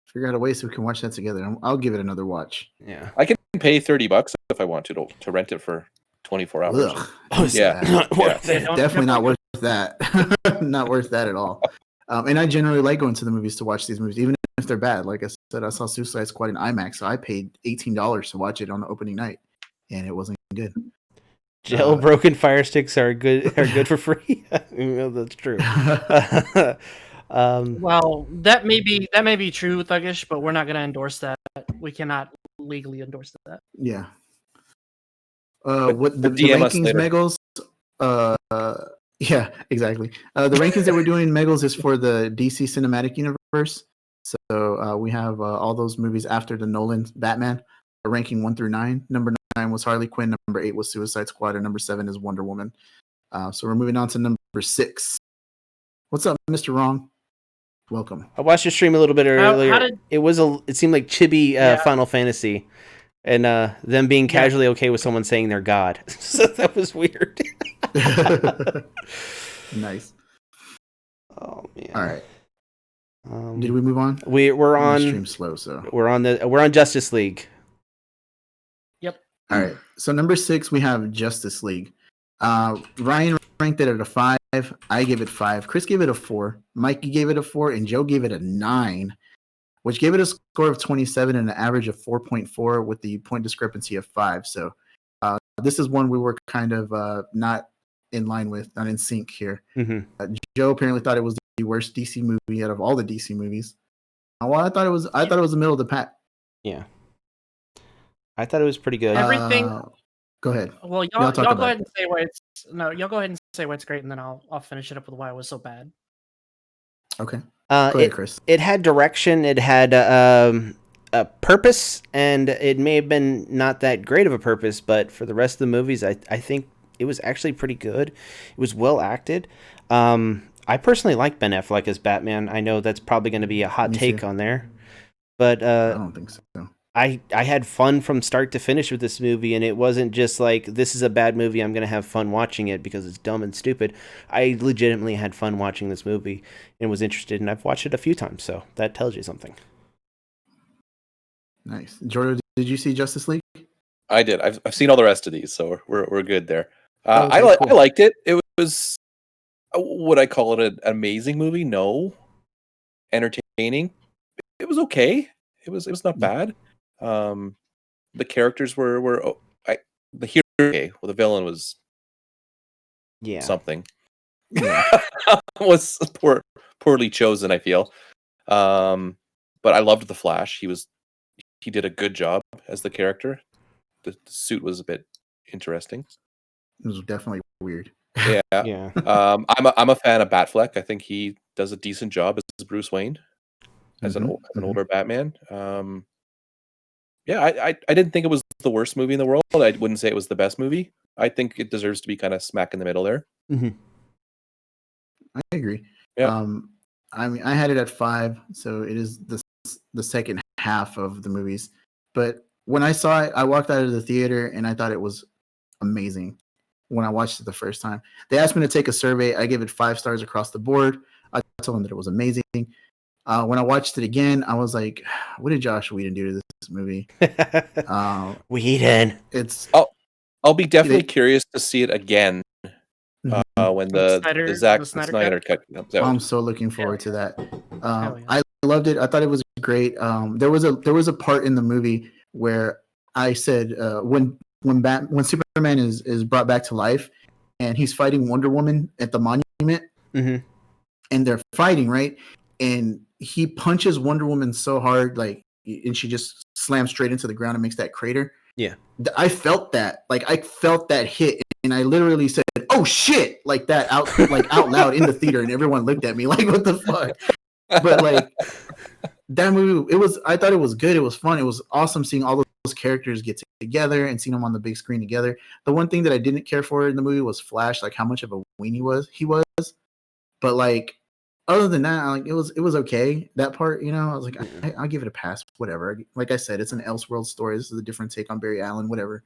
figure out a way so we can watch that together. I'll give it another watch. Yeah, I can pay $30 if I want to rent it for 24 hours. Ugh. Definitely not worth that. Not worth that at all. And I generally like going to the movies to watch these movies, even if they're bad. Like I said, I saw Suicide Squad in IMAX, so I paid $18 to watch it on the opening night, and it wasn't good. Jailbroken fire sticks are good for free. That's true. Well, that may be true, Thuggish, but we're not going to endorse that. We cannot legally endorse that. Yeah. What the rankings, Megals? Yeah, exactly. The rankings that we're doing, Megals, is for the DC Cinematic Universe. So we have all those movies after the Nolan Batman, ranking 1 through 9. Number 9 was Harley Quinn. Number 8 was Suicide Squad, and number 7 is Wonder Woman. So we're moving on to number 6. What's up, Mr. Wrong? Welcome. I watched your stream a little bit earlier. It seemed like chibi Final Fantasy, and them being casually okay with someone saying they're God. So that was weird. Nice. Oh man. All right. Did we move on? We're on stream slow, so we're on Justice League. Yep. All right. So number 6, we have Justice League. Ryan ranked it at a 5. I gave it 5. Chris gave it a 4. Mikey gave it a 4, and Joe gave it a 9, which gave it a score of 27 and an average of 4.4 with the point discrepancy of 5. So this is one we were kind of not in line with, not in sync here. Mm-hmm. Joe apparently thought it was the worst DC movie out of all the DC movies. Well, I thought it was the middle of the pack. Yeah. I thought it was pretty good. Everything. Go ahead. Well, y'all go ahead and say why it's y'all go ahead and say why it's great, and then I'll finish it up with why it was so bad. Okay. Go ahead, Chris. It had direction. It had a purpose, and it may have been not that great of a purpose, but for the rest of the movies, I think it was actually pretty good. It was well acted. I personally like Ben Affleck as Batman. I know that's probably going to be a hot take on there, but I don't think so. I had fun from start to finish with this movie, and it wasn't just like, this is a bad movie, I'm going to have fun watching it because it's dumb and stupid. I legitimately had fun watching this movie and was interested, and I've watched it a few times, so that tells you something. Nice. Jourdo, did you see Justice League? I did. I've seen all the rest of these, so we're good there. Okay, I liked it. It was, would I call it an amazing movie? No. Entertaining. It was okay. It was not bad. The characters were the hero. Okay, well, the villain was something. Was poorly chosen, I feel. But I loved the Flash. He did a good job as the character. The suit was a bit interesting. It was definitely weird. Yeah. Yeah. I'm a fan of Batfleck. I think he does a decent job as Bruce Wayne, as an older Batman. I didn't think it was the worst movie in the world. I wouldn't say it was the best movie. I think it deserves to be kind of smack in the middle there. Mm-hmm. I agree. Yeah. I mean, I had it at 5, so it is the second half of the movies. But when I saw it, I walked out of the theater and I thought it was amazing when I watched it the first time. They asked me to take a survey. I gave it 5 stars across the board. I told them that it was amazing. When I watched it again, I was like, what did Josh Whedon do to this movie? Whedon. I'll be definitely curious to see it again when the Zack Snyder cut comes out. I'm so looking forward to that. I loved it. I thought it was great. There was a part in the movie where I said when Superman is brought back to life and he's fighting Wonder Woman at the monument, and they're fighting, right? And he punches Wonder Woman so hard, like, and she just slams straight into the ground and makes that crater. Yeah, I felt that. Like, I felt that hit, and I literally said, "Oh shit!" like that out loud in the theater, and everyone looked at me like, "What the fuck?" But like that movie, I thought it was good. It was fun. It was awesome seeing all those characters get together and seeing them on the big screen together. The one thing that I didn't care for in the movie was Flash, like how much of a weenie he was. But like, other than that, like it was okay. That part, I was like, I'll give it a pass. Whatever. Like I said, it's an Elseworld story. This is a different take on Barry Allen. Whatever.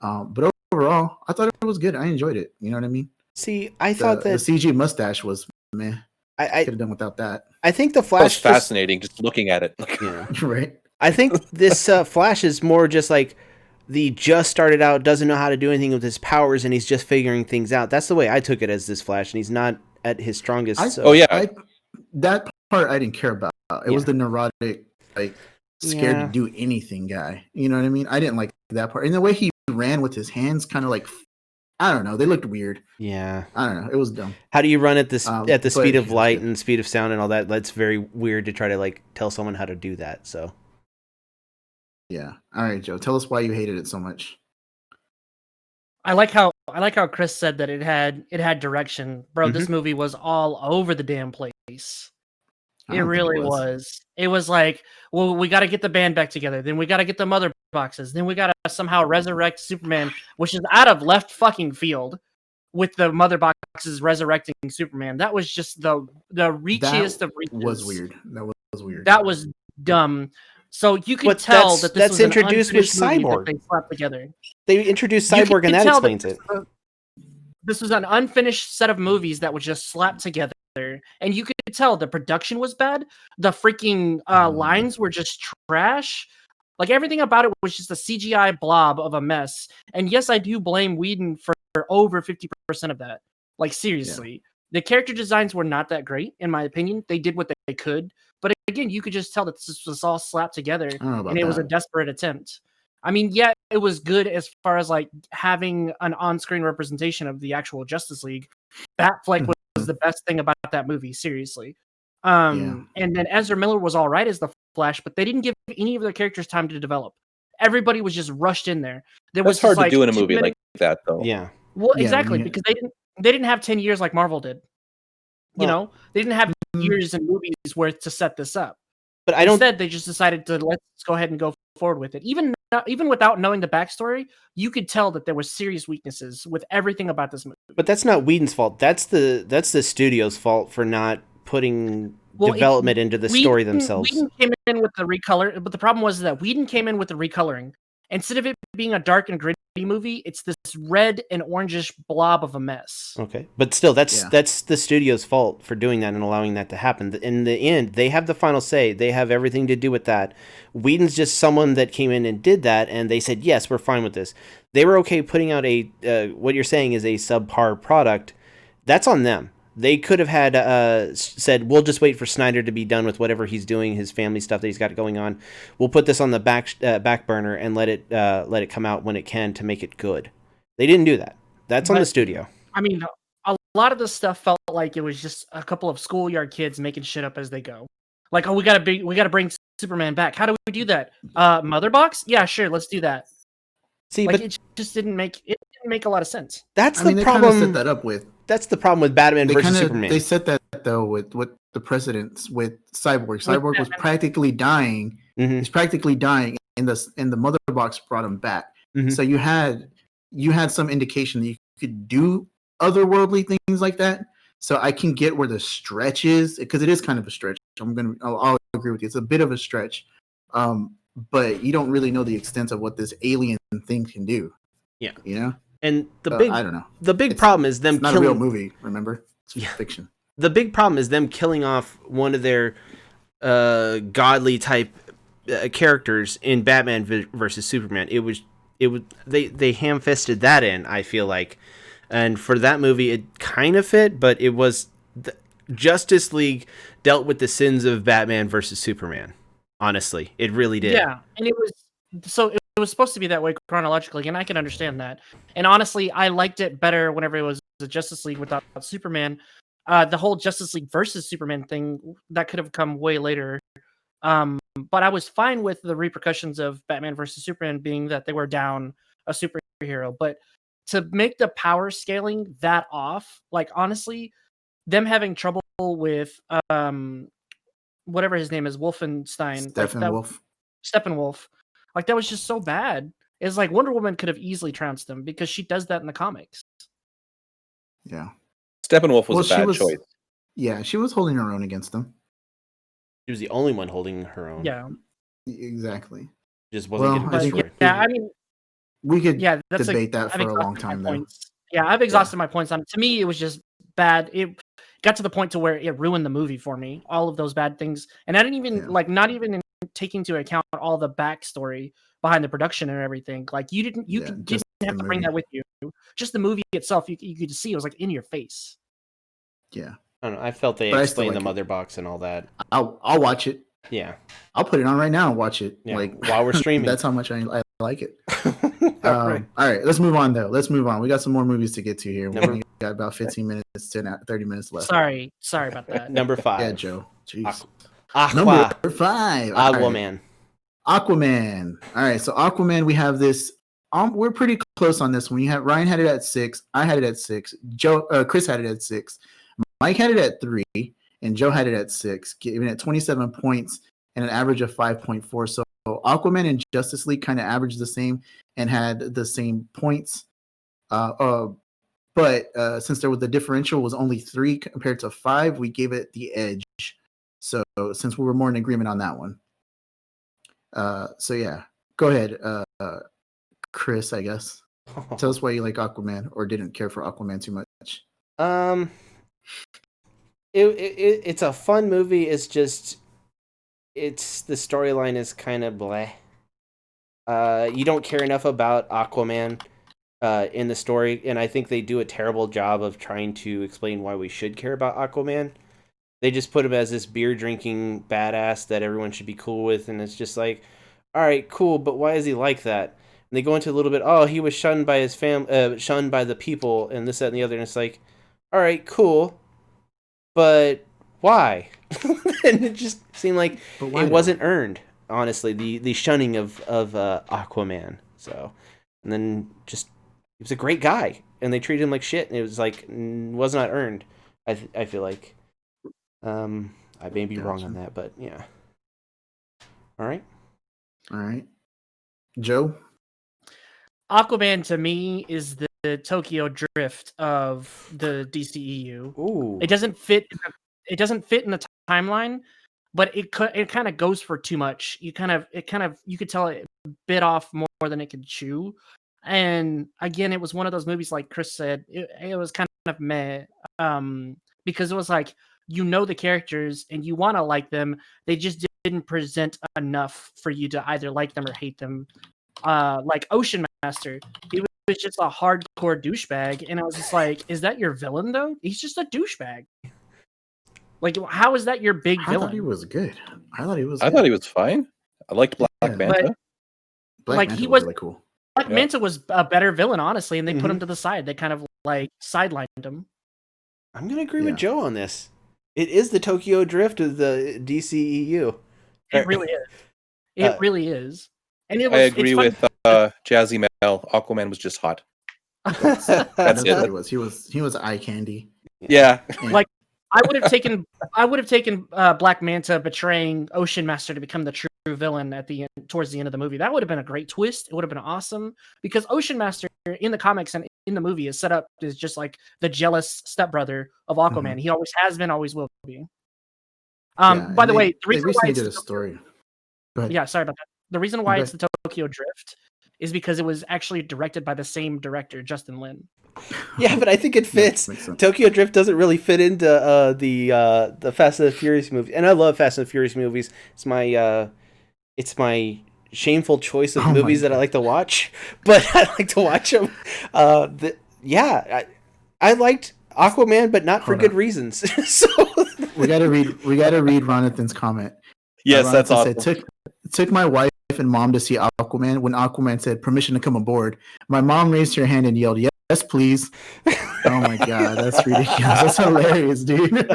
But overall, I thought it was good. I enjoyed it. You know what I mean? See, I thought that the CG mustache was meh. I could have done without that. I think the Flash was fascinating just looking at it. Yeah. Right. I think this Flash is more just like the just started out, doesn't know how to do anything with his powers, and he's just figuring things out. That's the way I took it as this Flash, and he's not at his strongest. that part I didn't care about. It was the neurotic, like scared to do anything guy. You know what I mean? I didn't like that part. And the way he ran with his hands, kind of like, I don't know, they looked weird. Yeah, I don't know, it was dumb. How do you run at the speed of light and speed of sound and all that? That's very weird to try to like tell someone how to do that. So yeah. All right, Joe, tell us why you hated it so much. I like how Chris said that it had direction. Bro, this movie was all over the damn place. It really was. It was like, well, we got to get the band back together. Then we got to get the mother boxes. Then we got to somehow resurrect Superman, which is out of left fucking field with the mother boxes resurrecting Superman. That was just the reachiest of reaches. That was weird. That was dumb. So you could tell that this was introduced with Cyborg. They slapped together. They introduced Cyborg, and that explains it. This was an unfinished set of movies that was just slapped together, and you could tell the production was bad. The freaking lines were just trash. Like everything about it was just a CGI blob of a mess. And yes, I do blame Whedon for over 50% of that. Like seriously, the character designs were not that great, in my opinion. They did what they could, but again, you could just tell that this was all slapped together, and it was a desperate attempt. I mean, yeah, it was good as far as like having an on-screen representation of the actual Justice League. Batfleck was the best thing about that movie, seriously. And then Ezra Miller was all right as the Flash, but they didn't give any of their characters time to develop. Everybody was just rushed in there. That's hard to do in a movie like that, though. Yeah. Well, exactly, because they didn't have 10 years like Marvel did. You know, they didn't have years and movies worth to set this up. But instead, they just decided to let's go ahead and go forward with it. Even without knowing the backstory, you could tell that there were serious weaknesses with everything about this movie. But that's not Whedon's fault. That's the studio's fault for not putting development into the story themselves. Whedon came in with the recolor, but the problem was that Whedon came in with the recoloring. Instead of it being a dark and gritty movie, it's this red and orangish blob of a mess. Okay, but still, that's the studio's fault for doing that and allowing that to happen. In the end, they have the final say. They have everything to do with that. Whedon's just someone that came in and did that, and they said, yes, we're fine with this. They were okay putting out what you're saying is a subpar product. That's on them. They could have had said, we'll just wait for Snyder to be done with whatever he's doing, his family stuff that he's got going on. We'll put this on the back burner and let it come out when it can to make it good. They didn't do that. That's on the studio. I mean, a lot of this stuff felt like it was just a couple of schoolyard kids making shit up as they go. Like, oh, we gotta bring Superman back. How do we do that? Mother box? Yeah, sure, let's do that. See, like, but it just didn't make a lot of sense. That's the problem. They set that up with. That's the problem with Batman versus Superman. They set that though with the precedents with Cyborg. Cyborg was practically dying. He's practically dying, and the mother box brought him back. So you had some indication that you could do otherworldly things like that. So I can get where the stretch is, because it is kind of a stretch. I'll agree with you. It's a bit of a stretch, but you don't really know the extent of what this alien thing can do. Yeah, you know. And I don't know. The big problem is them. It's not a real movie. Remember, it's fiction. The big problem is them killing off one of their godly type characters in Batman versus Superman. They ham-fisted that in, I feel like, and for that movie it kind of fit, but it was Justice League dealt with the sins of Batman versus Superman. Honestly, it really did. Yeah, and it was supposed to be that way chronologically, and I can understand that. And honestly, I liked it better whenever it was the Justice League without Superman. The whole Justice League versus Superman thing, that could have come way later. But I was fine with the repercussions of Batman versus Superman being that they were down a superhero. But to make the power scaling that off, like honestly, them having trouble with whatever his name is, Wolfenstein. Steppenwolf. Like, that was just so bad. It's like Wonder Woman could have easily trounced him because she does that in the comics. Yeah. Steppenwolf was a bad choice. Yeah, she was holding her own against them. She was the only one holding her own. Yeah. Exactly. Just wasn't getting destroyed. Yeah, I mean... We could debate that for a long time, though. Yeah, I've exhausted my points on it. To me, it was just bad. It got to the point to where it ruined the movie for me. All of those bad things. And I didn't even, not even taking into account all the backstory behind the production and everything. Like, you didn't have to bring that with you. Just the movie itself, you could see it was like in your face. Yeah. I don't know. I felt they explained the mother box and all that. I'll watch it. Yeah. I'll put it on right now and watch it. Yeah. Like while we're streaming. That's how much I like it. All right. Let's move on though. We got some more movies to get to here. We got about 15 minutes to 30 minutes left. Sorry about that. Number 5. Yeah, Joe. Jeez. Number 5. Aquaman. Aquaman. All right. So Aquaman, we have this. We're pretty close on this one. Ryan had it at 6. I had it at 6. Chris had it at 6. Mike had it at 3, and Joe had it at 6, giving it 27 points and an average of 5.4. So Aquaman and Justice League kind of averaged the same and had the same points. But since the differential was only 3 compared to 5, we gave it the edge. So since we were more in agreement on that one. So yeah, go ahead, Chris. I guess tell us why you like Aquaman or didn't care for Aquaman too much. It's a fun movie. It's just the storyline is kind of bleh. You don't care enough about Aquaman in the story, and I think they do a terrible job of trying to explain why we should care about Aquaman. They just put him as this beer-drinking badass that everyone should be cool with, and it's just like, all right, cool, but why is he like that? And they go into a little bit, he was shunned by his shunned by the people, and this, that, and the other, and it's like, all right, cool, but why? And it just seemed like it wasn't earned, honestly, the shunning of Aquaman. So, and then just, he was a great guy, and they treated him like shit, and it was like, was not earned, I feel like. I may be wrong on that, but yeah. All right. Joe? Aquaman to me is the Tokyo Drift of the DCEU. Ooh. It doesn't fit in the timeline, but it kind of goes for too much. You could tell it bit off more than it could chew. And again, it was one of those movies, like Chris said, it was kind of meh, because it was like, the characters and you want to like them. They just didn't present enough for you to either like them or hate them. Like Ocean Master, he was just a hardcore douchebag, and I was just like, is that your villain though? He's just a douchebag. Like, how is that your big villain? I thought he was good. I thought he was fine. I liked Black Manta. Black Manta was really cool. Black Manta was a better villain, honestly, and they put him to the side. They kind of like sidelined him. I'm gonna agree with Joe on this. It is the Tokyo Drift of the DCEU. It really is. It really is. And I agree with Jazzy Mel. Aquaman was just hot. That's it. He was eye candy. Yeah. Like I would have taken Black Manta betraying Ocean Master to become the true villain at the end, towards the end of the movie. That would have been a great twist. It would have been awesome, because Ocean Master in the comics and in the movie is set up as just like the jealous stepbrother of Aquaman. Mm-hmm. He always has been, always will be. By the way, the reason why did a story. Yeah, sorry about that. The reason why it's the Tokyo Drift is because it was actually directed by the same director, Justin Lin. Yeah, but I think it fits. Tokyo Drift doesn't really fit into the Fast and the Furious movie, and I love Fast and the Furious movies. It's my shameful choice of movies that I like to watch, but I like to watch them. I liked Aquaman, but not for good reasons. So we gotta read Ronathan's comment. Yes, that's awesome. Said, took my wife and mom to see Aquaman. When Aquaman said permission to come aboard, my mom raised her hand and yelled, "Yes, please." Oh my god, that's ridiculous. That's hilarious, dude.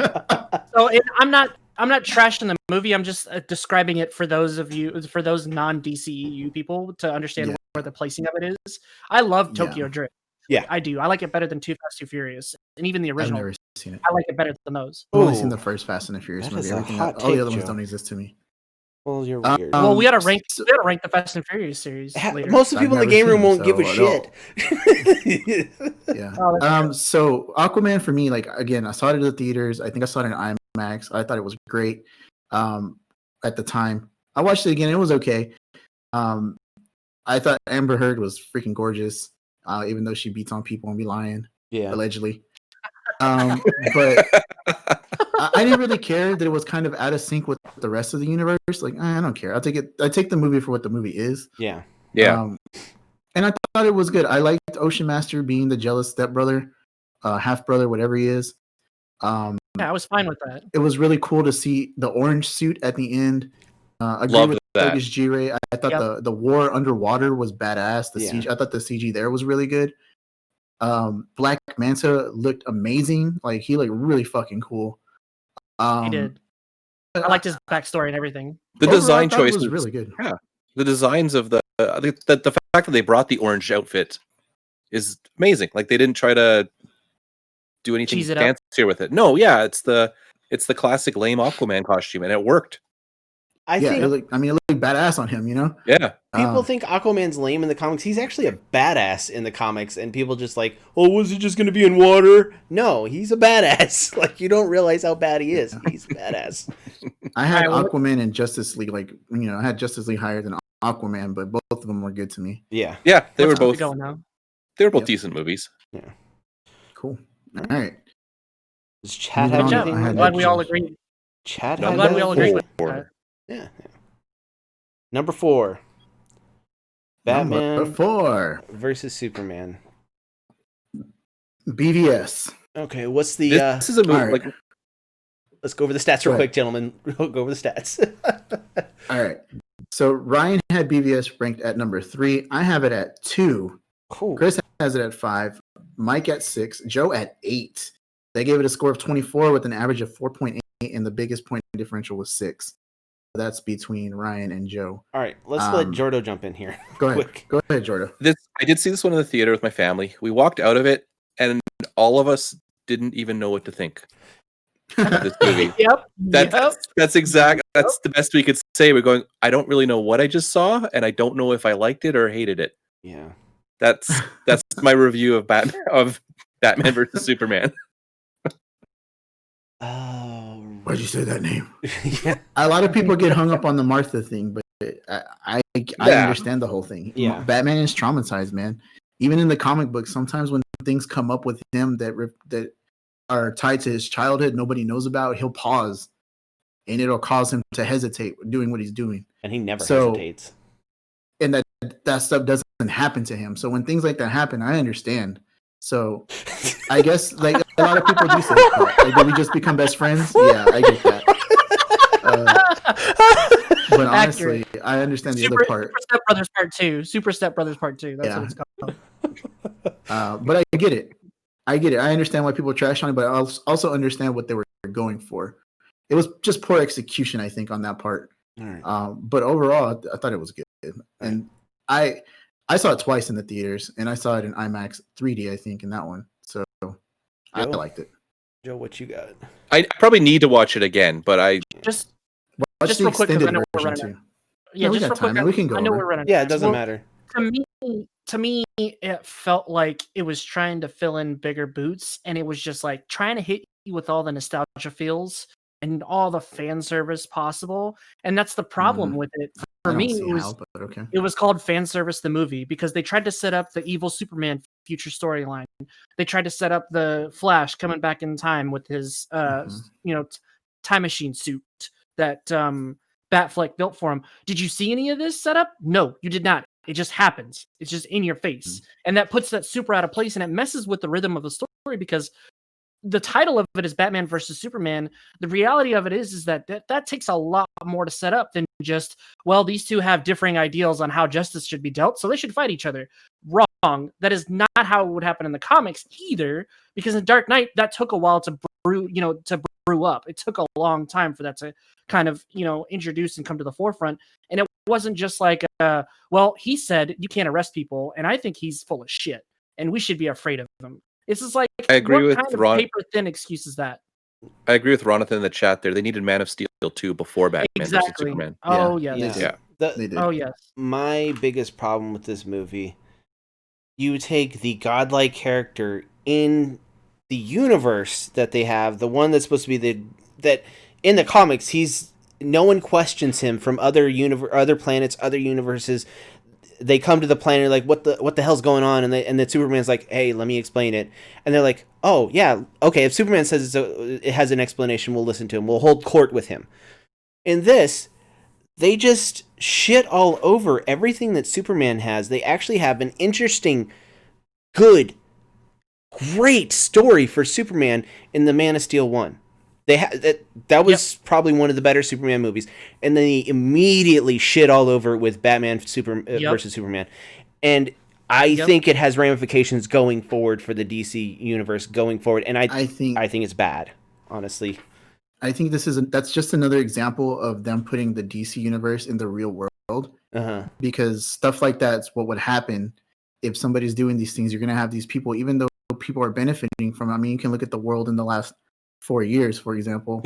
So I'm not trashing the movie. I'm just describing it for those non-DCEU people to understand where the placing of it is. I love Tokyo Drift. Yeah, I do. I like it better than Too Fast, Too Furious, and even the original. I've never seen it. I like it better than those. I've only seen the first Fast and the Furious movie. All the other ones don't exist to me. Well, you're weird. Well, we gotta rank the Fast and Furious series later. Most of the people in the game room won't give a shit. Yeah. So Aquaman for me, like, again, I saw it at the theaters. I think I saw it in IMAX. I thought it was great. At the time, I watched it again. It was okay. I thought Amber Heard was freaking gorgeous. Even though she beats on people and be lying, allegedly. But I didn't really care that it was kind of out of sync with the rest of the universe. Like, I don't care. I take the movie for what the movie is. Yeah. And I thought it was good. I liked Ocean Master being the jealous stepbrother, half brother, whatever he is. I was fine with that. It was really cool to see the orange suit at the end. Agree Love with that. Fergus G-Ray. I thought the war underwater was badass. CG, I thought the CG there was really good. Black Manta looked amazing. Like, he looked really fucking cool. He did. I liked his backstory and everything. The design choice was really good. Yeah, the designs of the fact that they brought the orange outfit is amazing. Like, they didn't try to do anything fancier with it. No, yeah, it's the classic lame Aquaman costume, and it worked. I think it looked badass on him, you know? Yeah. People think Aquaman's lame in the comics. He's actually a badass in the comics, and people just like, oh, was he just going to be in water? No, he's a badass. Like, you don't realize how bad he is. He's a badass. I had Aquaman and Justice League, like, I had Justice League higher than Aquaman, but both of them were good to me. Yeah. Yeah, they were both decent movies. Yeah. Cool. All right. Does Chad have anything? I'm glad we all agreed. Chad, I'm glad we all agreed with that. Yeah. Number 4. Batman Number 4 versus Superman. BVS. Okay, what's the this is a movie like, let's go over the stats real quick, gentlemen. Go over the stats. All right. So Ryan had BVS ranked at number 3. I have it at 2. Cool. Chris has it at 5. Mike at 6. Joe at 8. They gave it a score of 24 with an average of 4.8, and the biggest point differential was 6. That's between Ryan and Joe. All right, let's let Jourdo jump in here. Go ahead. Go ahead, Jourdo. I did see this one in the theater with my family. We walked out of it, and all of us didn't even know what to think of this movie. That's the best we could say. We're going, I don't really know what I just saw, and I don't know if I liked it or hated it. Yeah. That's my review of Batman versus Superman. Oh, why'd you say that name? Yeah. A lot of people get hung up on the Martha thing, but I understand the whole thing. Yeah. Batman is traumatized, man. Even in the comic books, sometimes when things come up with him that are tied to his childhood, nobody knows about, he'll pause, and it'll cause him to hesitate doing what he's doing. And he never hesitates. And that stuff doesn't happen to him. So when things like that happen, I understand. So I guess like a lot of people do say that. Like, did we just become best friends? Yeah, I get that. But honestly, I understand the other part. Super Step Brothers Part 2. Super Step Brothers Part 2. That's what it's called. But I get it. I understand why people trash on it, but I also understand what they were going for. It was just poor execution, I think, on that part. Right. But overall, I thought it was good. And I saw it twice in the theaters, and I saw it in IMAX 3D, I think, in that one. So I liked it. Joe, what you got? I probably need to watch it again, but I just watch the real quick because I know we're version running. Too. Yeah, we just got real quick. time. We can go. I know over. we're running. Yeah, it doesn't matter. To me, it felt like it was trying to fill in bigger boots, and it was just like trying to hit you with all the nostalgia feels and all the fan service possible. And that's the problem with it. For me, it was called Fan Service the Movie because they tried to set up the evil Superman future storyline. They tried to set up the Flash coming back in time with his time machine suit that Batfleck built for him. Did you see any of this setup? No, you did not. It just happens. It's just in your face. And that puts that super out of place, and it messes with the rhythm of the story because the title of it is Batman versus Superman. The reality of it is that takes a lot more to set up than just, well, these two have differing ideals on how justice should be dealt, so they should fight each other. Wrong. That is not how it would happen in the comics either, because in Dark Knight, that took a while to brew up. It took a long time for that to kind of, introduce and come to the forefront. And it wasn't just like, well, he said you can't arrest people, and I think he's full of shit, and we should be afraid of him. It's just like, I agree with kind Ron. Of paper thin excuse is that? I agree with Ronathan in the chat there. They needed Man of Steel 2 before Batman versus Superman. Oh, yes. Yeah. Yes. My biggest problem with this movie, you take the godlike character in the universe that they have, the one that's supposed to be that in the comics, no one questions him from other planets, other universes. They come to the planet like, what the hell's going on? And then Superman's like, hey, let me explain it. And they're like, oh yeah, okay. If Superman says it has an explanation, we'll listen to him. We'll hold court with him. In this, they just shit all over everything that Superman has. They actually have an interesting, good, great story for Superman in the Man of Steel 1. that was probably one of the better Superman movies, and then he immediately shit all over it with Batman versus Superman, and I think it has ramifications going forward for the DC universe going forward, and I think it's bad, honestly. I think that's just another example of them putting the DC universe in the real world, because stuff like that's what would happen if somebody's doing these things. You're going to have these people, even though people are benefiting from. I mean, you can look at the world in the last 4 years, for example.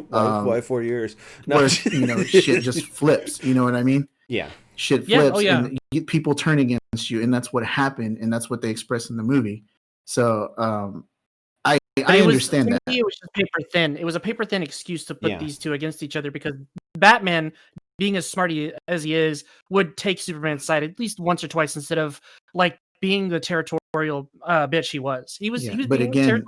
Why 4 years? No. Where, shit just flips. You know what I mean? Yeah. Shit flips, and people turn against you, and that's what happened, and that's what they express in the movie. So, I understand that. It was just paper thin. It was a paper thin excuse to put these two against each other, because Batman, being as smarty as he is, would take Superman's side at least once or twice, instead of like being the territorial bitch he was. He was but again, territorial.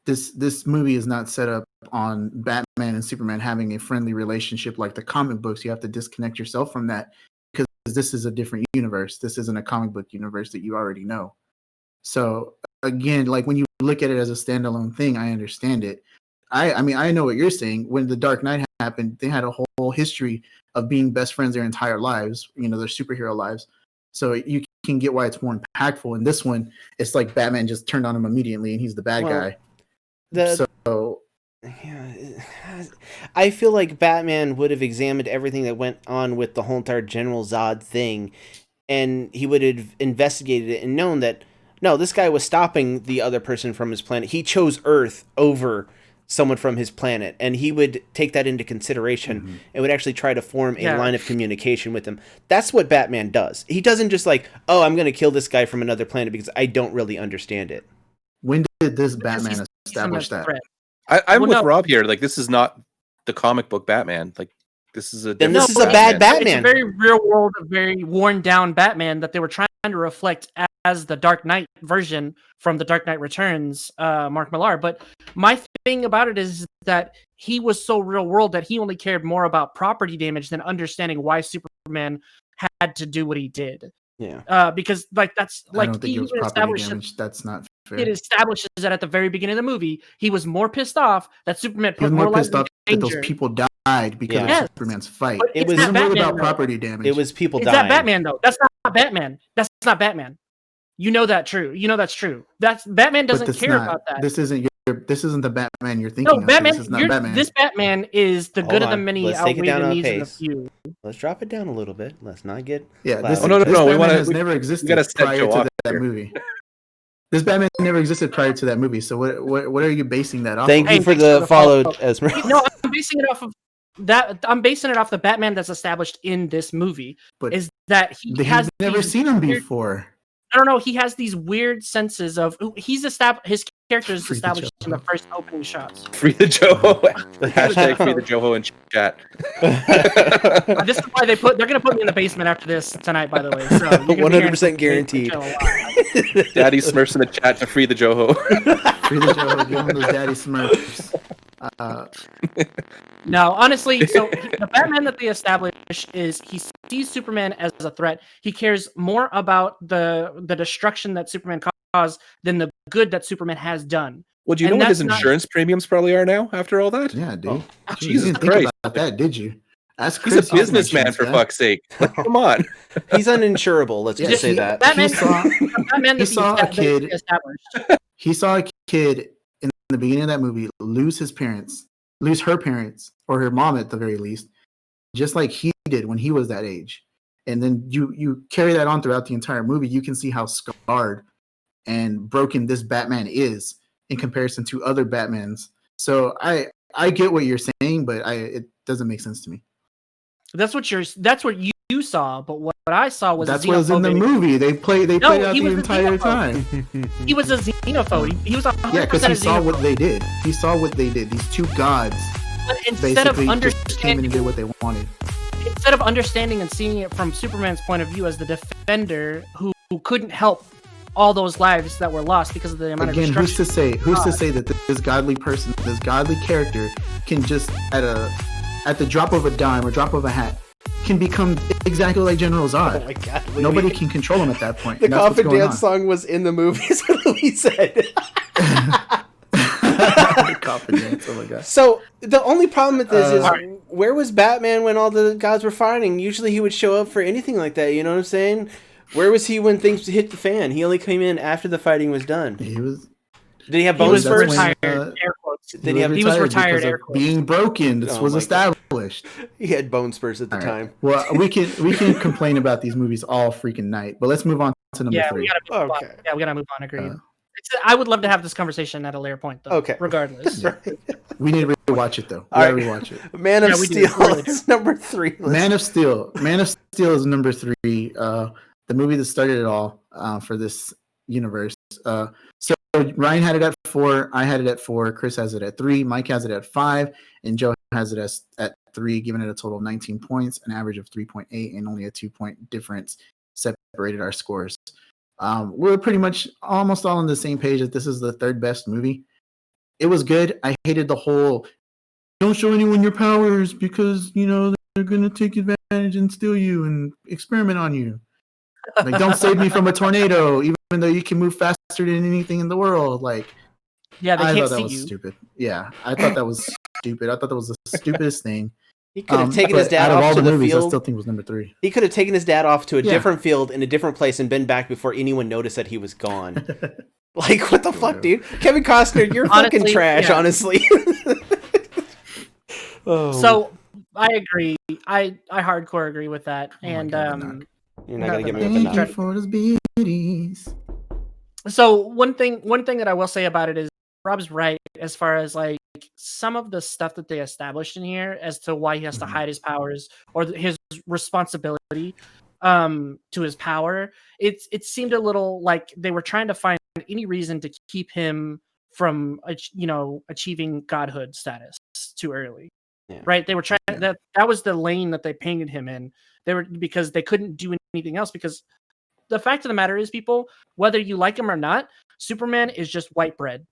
This movie is not set up on Batman and Superman having a friendly relationship like the comic books. You have to disconnect yourself from that, because this is a different universe. This isn't a comic book universe that you already know. So again, like when you look at it as a standalone thing, I understand it. I mean, I know what you're saying. When the Dark Knight happened, they had a whole history of being best friends their entire lives, their superhero lives. So you can get why it's more impactful. In this one, it's like Batman just turned on him immediately, and he's the bad guy. I feel like Batman would have examined everything that went on with the whole entire General Zod thing, and he would have investigated it and known that, no, this guy was stopping the other person from his planet. He chose Earth over someone from his planet, and he would take that into consideration and would actually try to form a line of communication with him. That's what Batman does. He doesn't just like, oh, I'm going to kill this guy from another planet because I don't really understand it. When did this Batman establish that? I'm with Rob here. Like, this is not the comic book Batman. Like, this is a bad Batman. It's a very real world, a very worn down Batman that they were trying to reflect as the Dark Knight version from The Dark Knight Returns, Mark Millar. But my thing about it is that he was so real world that he only cared more about property damage than understanding why Superman had to do what he did. Yeah. Because like that's like, I don't think it was property damage. That's not fair. It establishes that at the very beginning of the movie, he was more pissed off that Superman put more pissed off that those people died because of Superman's fight. But it wasn't really about property damage. It was people dying. It's not Batman though. That's not Batman. That's not Batman. You know that true. You know that's true. That's Batman doesn't care about that. This isn't the Batman you're thinking of. Batman, this is not Batman. This Batman is the good of the many, outweigh the needs of the few. Let's drop it down a little bit. Let's not get this Batman has never existed prior to that movie. This Batman never existed prior to that movie. So what are you basing that off? Thank you for the follow, Esmeralda. No, I'm basing it off of that. I'm basing it off the Batman that's established in this movie. But is that he has never seen him before. I don't know. He has these weird senses of his character is established in the first opening shots. Free the Joho. Hashtag free the Joho in chat. This is why they're going to put me in the basement after this tonight, by the way. So 100% guaranteed. Daddy Smurfs in the chat to free the Joho. Free the Joho. Give him those Daddy Smurfs. No, honestly, so the Batman that they establish is he sees Superman as a threat. He cares more about the destruction that Superman caused than the good that Superman has done. Well, do you know what his insurance premiums probably are now after all that? Yeah, dude. Jesus Christ. Think about that, did you? He's a businessman, for fuck's sake. Come on. He's uninsurable. Let's just say that. He saw a kid in the beginning of that movie lose her parents, or her mom at the very least, just like he did when he was that age. And then you carry that on throughout the entire movie. You can see how scarred and broken this Batman is in comparison to other Batmans. So I get what you're saying, but it doesn't make sense to me. That's what you saw, but what I saw was that's what was in the movie. They played out the entire time. He was a xenophobe. He was because he saw what they did. He saw what they did. These two gods instead of understanding, just came in and did what they wanted. Instead of understanding and seeing it from Superman's point of view as the defender who couldn't help all those lives that were lost because of the amount of destruction. Who's to say that this godly person, this godly character, can just at the drop of a dime or drop of a hat, can become exactly like General Zod. Oh my God! Nobody can control him at that point. The Coffin Dance song was in the movie, is what we said. The coffin dance. Oh my god. So the only problem with this is where was Batman when all the gods were fighting? Usually he would show up for anything like that. You know what I'm saying? Where was he when things hit the fan? He only came in after the fighting was done. He was. Did he have bone spurs? He was retired. Air quotes. Being broken. This was established. He had bone spurs at the time. Well, we can complain about these movies all freaking night, but let's move on to number 3. We gotta move on. Agreed. I would love to have this conversation at a later point, though. Okay. Regardless. We need to rewatch it, though. Rewatch it. Man of Steel is number 3. Man of Steel. Man of Steel is number 3. The movie that started it all for this universe. So Ryan had it at 4. I had it at 4. Chris has it at 3. Mike has it at 5. And Joe has it at 3, giving it a total of 19 points, an average of 3.8, and only a 2-point difference separated our scores. We're pretty much almost all on the same page that this is the 3rd best movie. It was good. I hated the whole don't show anyone your powers because, they're going to take advantage and steal you and experiment on you. Like, don't save me from a tornado, even though you can move faster than anything in the world. Like, yeah, I thought that was stupid. Yeah, I thought that was stupid. I thought that was the stupidest thing. He could have taken his dad off to the field. I still think it was number 3. He could have taken his dad off to a different field in a different place and been back before anyone noticed that he was gone. Like, what the fuck, dude? Kevin Costner, you're honestly, fucking trash, honestly. So, I agree. I hardcore agree with that. And you're not gonna get me with the nut. For those beauties. So one thing that I will say about it is Rob's right as far as like some of the stuff that they established in here as to why he has to hide his powers or his responsibility to his power. It seemed a little like they were trying to find any reason to keep him from achieving godhood status too early. Yeah. Right? They were trying that was the lane that they painted him in. Because they couldn't do anything else, because the fact of the matter is, people, whether you like him or not, Superman is just white bread.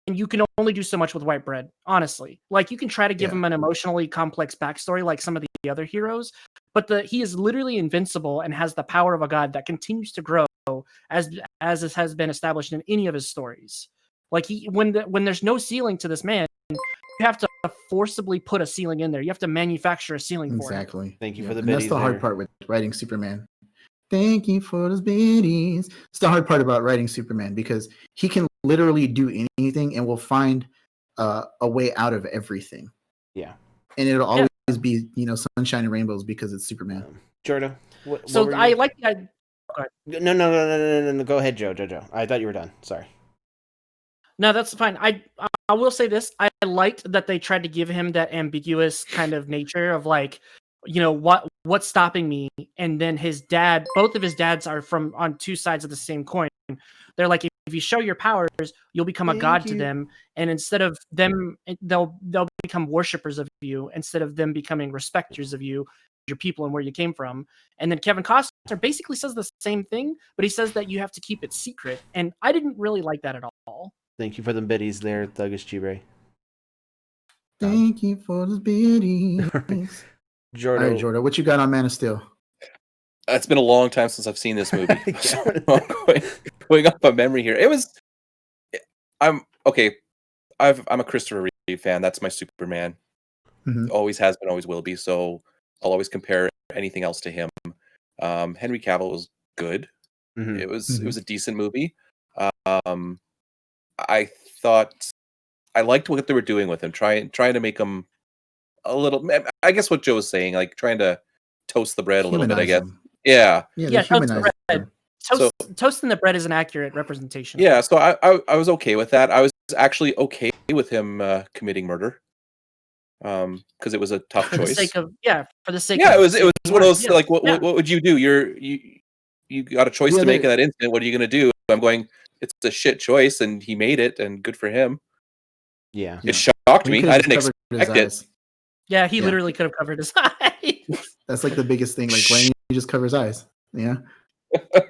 And you can only do so much with white bread, honestly. Like, you can try to give him an emotionally complex backstory like some of the other heroes, but he is literally invincible and has the power of a god that continues to grow as this has been established in any of his stories. Like, when there's no ceiling to this man, you have to forcibly put a ceiling in there. You have to manufacture a ceiling for him. Exactly. Thank you for the biddies. That's the hard part with writing Superman. Thank you for those biddies. It's the hard part about writing Superman, because he can literally do anything and will find a way out of everything. Yeah. And it'll always be, sunshine and rainbows because it's Superman. Jourdo. I like that. No. Go ahead, Joe. I thought you were done. Sorry. No, that's fine. I will say this. I liked that they tried to give him that ambiguous kind of nature of like, what's stopping me? And then his dad, both of his dads are on two sides of the same coin. They're like, if you show your powers, you'll become a god to them. And instead of them, they'll become worshipers of you instead of them becoming respecters of you, your people, and where you came from. And then Kevin Costner basically says the same thing, but he says that you have to keep it secret. And I didn't really like that at all. Thank you for the biddies there, Thuggish Chibre. Thank you for the biddies. Jourdo. All right, Jourdo, what you got on Man of Steel? It's been a long time since I've seen this movie. So going off of memory here. I'm a Christopher Reeve fan. That's my Superman. Mm-hmm. Always has been, always will be. So I'll always compare anything else to him. Henry Cavill was good. Mm-hmm. It was a decent movie. I thought I liked what they were doing with him, trying to make him a little. I guess what Joe was saying, like trying to toast the bread a little bit. I guess. Yeah. Toasting the bread is an accurate representation. Yeah. So I was okay with that. I was actually okay with him committing murder. Because it was a tough choice. For the sake of. Yeah, it was one of those like what would you do? You got a choice to make in that instant. What are you going to do? I'm going. It's a shit choice, and he made it, and good for him. Yeah, it shocked me. I didn't expect it. Yeah, he literally could have covered his eyes. That's like the biggest thing. Like when he just covers his eyes. Yeah.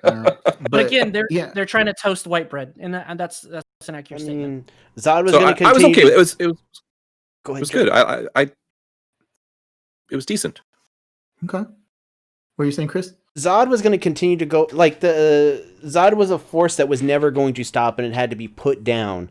But again, they're trying to toast white bread, and that's an accurate statement. Zod was going to continue. I was okay. It was. Go ahead. It was good. It was decent. Okay. What are you saying, Chris? Zod was going to continue to go, like Zod was a force that was never going to stop, and it had to be put down.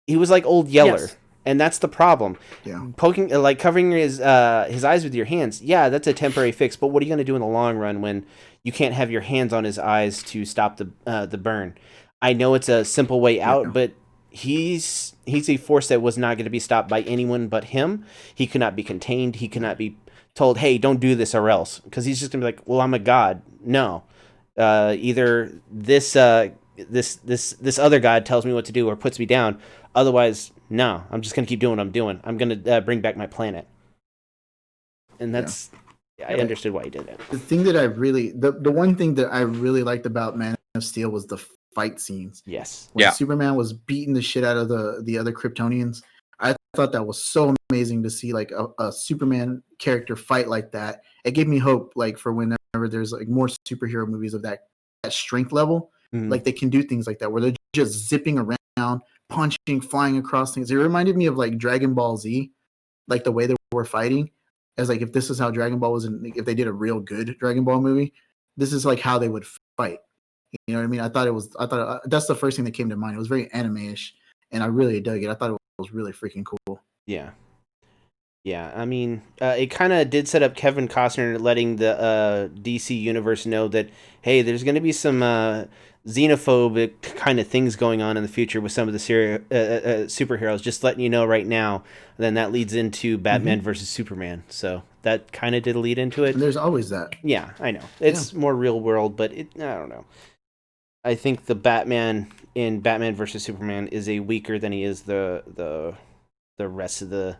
He was like Old Yeller. Yes. And that's the problem. Yeah. Poking, like covering his eyes with your hands. Yeah, that's a temporary fix. But what are you going to do in the long run when you can't have your hands on his eyes to stop the burn? I know it's a simple way out, but he's a force that was not going to be stopped by anyone but him. He could not be contained. He could not be told, "Hey, don't do this or else," because he's just going to be like, "Well, I'm a god." No, either this other god tells me what to do or puts me down. Otherwise, no, I'm just going to keep doing what I'm doing. I'm going to bring back my planet. And that's, I understood why he did it. The thing that I really, the one thing that I really liked about Man of Steel was the fight scenes. Yes. When Superman was beating the shit out of the other Kryptonians, I thought that was so amazing to see like a Superman character fight like that. It gave me hope, like for whenever there's like more superhero movies of that strength level, like they can do things like that where they're just zipping around, punching, flying across things. It reminded me of like Dragon Ball Z, like the way they were fighting. As like if this is how Dragon Ball was, if they did a real good Dragon Ball movie, this is like how they would fight. You know what I mean? I thought that's the first thing that came to mind. It was very anime-ish, and I really dug it. I thought it was really freaking cool. Yeah. Yeah, I mean, it kind of did set up Kevin Costner letting the DC universe know that, hey, there's going to be some xenophobic kind of things going on in the future with some of the superheroes. Just letting you know right now. And then that leads into Batman versus Superman. So that kind of did lead into it. And there's always that. Yeah, I know. It's more real world, but I don't know. I think the Batman in Batman versus Superman is weaker than he is the rest of the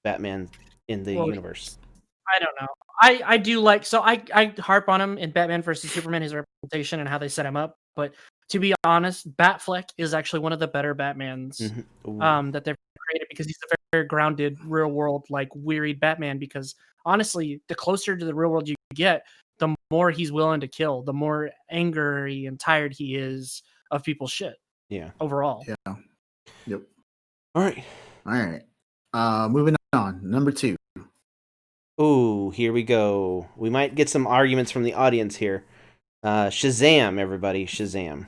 Batman in the universe. I don't know. I do like, so I harp on him in Batman versus Superman, his representation and how they set him up. But to be honest, Batfleck is actually one of the better Batmans that they've created, because he's a very grounded, real world, like wearied Batman. Because honestly, the closer to the real world you get, the more he's willing to kill, the more angry and tired he is of people's shit. Yeah. Overall. Yeah. Yep. All right. Moving on. Number 2. Ooh, here we go. We might get some arguments from the audience here. Shazam, everybody. Shazam.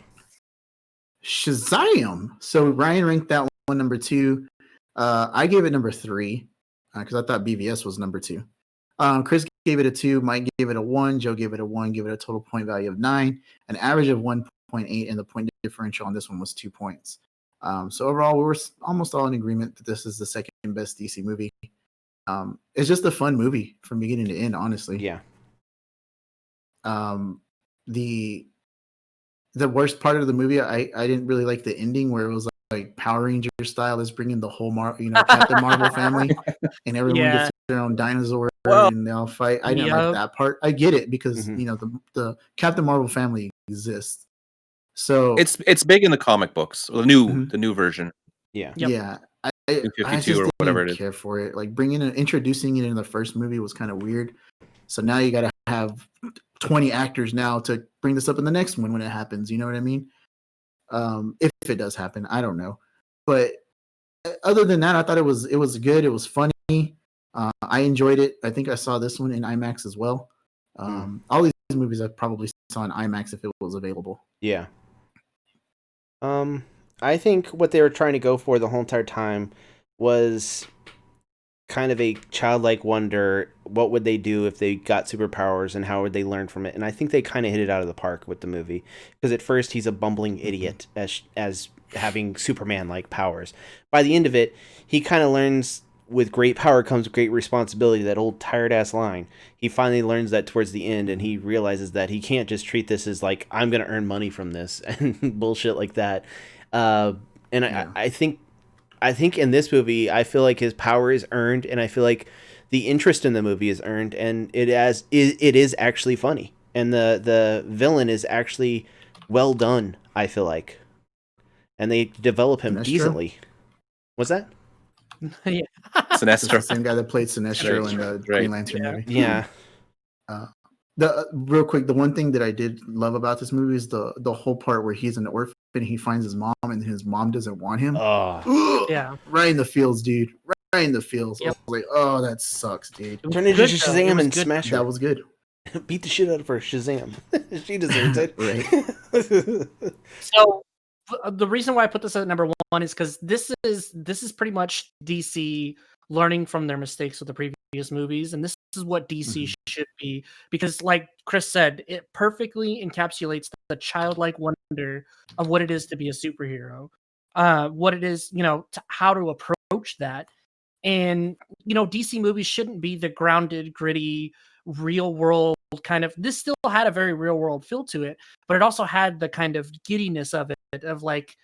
So Ryan ranked that one number 2. I gave it number 3 because I thought BVS was number 2. Chris gave it a 2. Mike gave it a 1. Joe gave it a 1. Gave it a total point value of 9. An average of 1.8, and the point differential on this one was 2 points. So overall, we were almost all in agreement that this is the second best DC movie. It's just a fun movie from beginning to end, honestly. Yeah. The worst part of the movie, I didn't really like the ending where it was like Power Ranger style, is bringing the whole Captain Marvel family, and everyone gets their own dinosaur and they all fight. I didn't like that part. I get it because the Captain Marvel family exists. So it's big in the comic books, the new version. Yeah. Yeah. I 52 or whatever it is. Care for it. Like introducing it in the first movie was kind of weird. So now you got to have 20 actors now to bring this up in the next one when it happens. You know what I mean? If it does happen, I don't know. But other than that, I thought it was good. It was funny. I enjoyed it. I think I saw this one in IMAX as well. All these movies I probably saw in IMAX if it was available. Yeah. I think what they were trying to go for the whole entire time was kind of a childlike wonder. What would they do if they got superpowers, and how would they learn from it? And I think they kind of hit it out of the park with the movie, because at first he's a bumbling idiot as having Superman-like powers. By the end of it, he kind of learns with great power comes great responsibility, that old tired-ass line. He finally learns that towards the end, and he realizes that he can't just treat this as like, I'm going to earn money from this and bullshit like that. I think in this movie, I feel like his power is earned, and I feel like the interest in the movie is earned, and it is actually funny, and the villain is actually well done, I feel like, and they develop him decently. What's that? Yeah. Sinestro, the same guy that played Sinestro in the Green Lantern movie. Yeah. Real quick, the one thing that I did love about this movie is the whole part where he's an orphan and he finds his mom and his mom doesn't want him. Yeah. Right in the fields, dude. Right in the fields. Yep. I was like, oh, that sucks, dude. Turn into Shazam and smash her. That was good. Beat the shit out of her, Shazam. She deserves it. Right. So the reason why I put this at number one is because this is pretty much DC learning from their mistakes with the previous movies, and this is what DC should be, because like Chris said, it perfectly encapsulates the childlike wonder of what it is to be a superhero, what it is, how to approach that. And DC movies shouldn't be the grounded, gritty, real world kind of. This still had a very real world feel to it, but it also had the kind of giddiness of it, of like,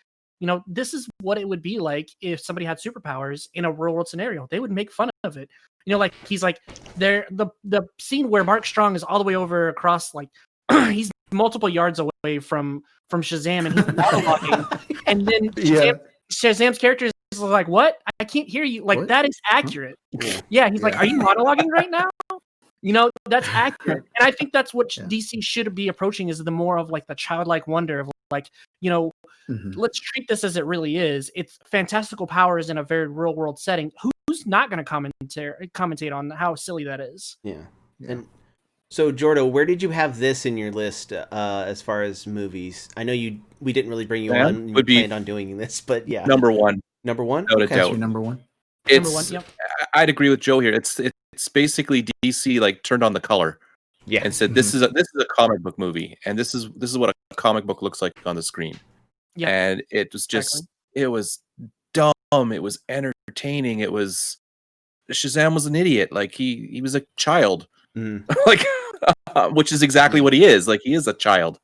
this is what it would be like if somebody had superpowers in a real world scenario. They would make fun of it. Like he's like there, the scene where Mark Strong is all the way over across, like he's multiple yards away from Shazam, and he's monologuing, and then Shazam's character is like, "What? I can't hear you." Like, what? That is accurate. Yeah, he's like, "Are you monologuing right now?" That's accurate. And I think that's what DC should be approaching, is the more of like the childlike wonder of like, let's treat this as it really is. It's fantastical powers in a very real world setting. Who's not going to commentate on how silly that is? Yeah. And so, Jourdo, where did you have this in your list as far as movies? I know we didn't really bring you on. You planned on doing this, but yeah. Number one. Number one? Okay. That's your number one. Number one, yep. I'd agree with Joe here. It's basically DC like turned on the color, and said this is a comic book movie, and this is what a comic book looks like on the screen. Yeah, and it was just it was dumb. It was entertaining. It was Shazam was an idiot. Like he was a child, like which is exactly what he is. Like he is a child.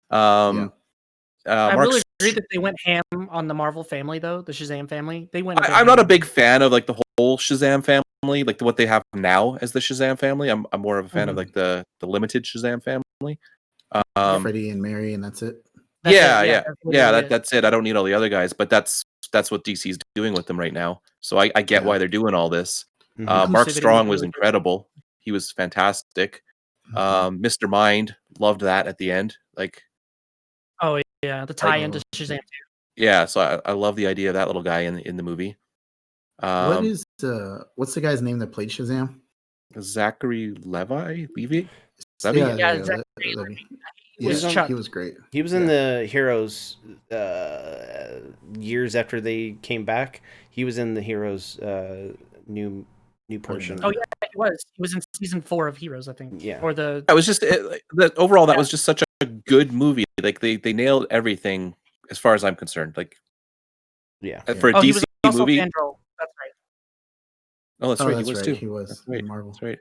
I really agree that they went ham on the Marvel family, though, the Shazam family. They went. I'm not a big fan of like the whole Shazam family, like what they have now as the Shazam family. I'm more of a fan of like the limited Shazam family. Freddie and Mary, and that's it. That's it. I don't need all the other guys, but that's what DC's doing with them right now. So I get why they're doing all this. Mark Strong was incredible. He was fantastic. Mr. Mind, loved that at the end. Like. Oh yeah, the tie into Shazam too. Yeah, so I love the idea of that little guy in the movie. What's the guy's name that played Shazam? Zachary Levi? Zachary Levi. He was great. He was in the Heroes years after they came back. He was in the Heroes new portion. Oh yeah, he was. He was in season 4 of Heroes, I think. Yeah. Or the. That was just overall. That was just such a good movie. Like they nailed everything as far as I'm concerned. Like, for a DC he was also movie. Fandral. That's right. Oh, that's right. He was too. He was in Marvel. That's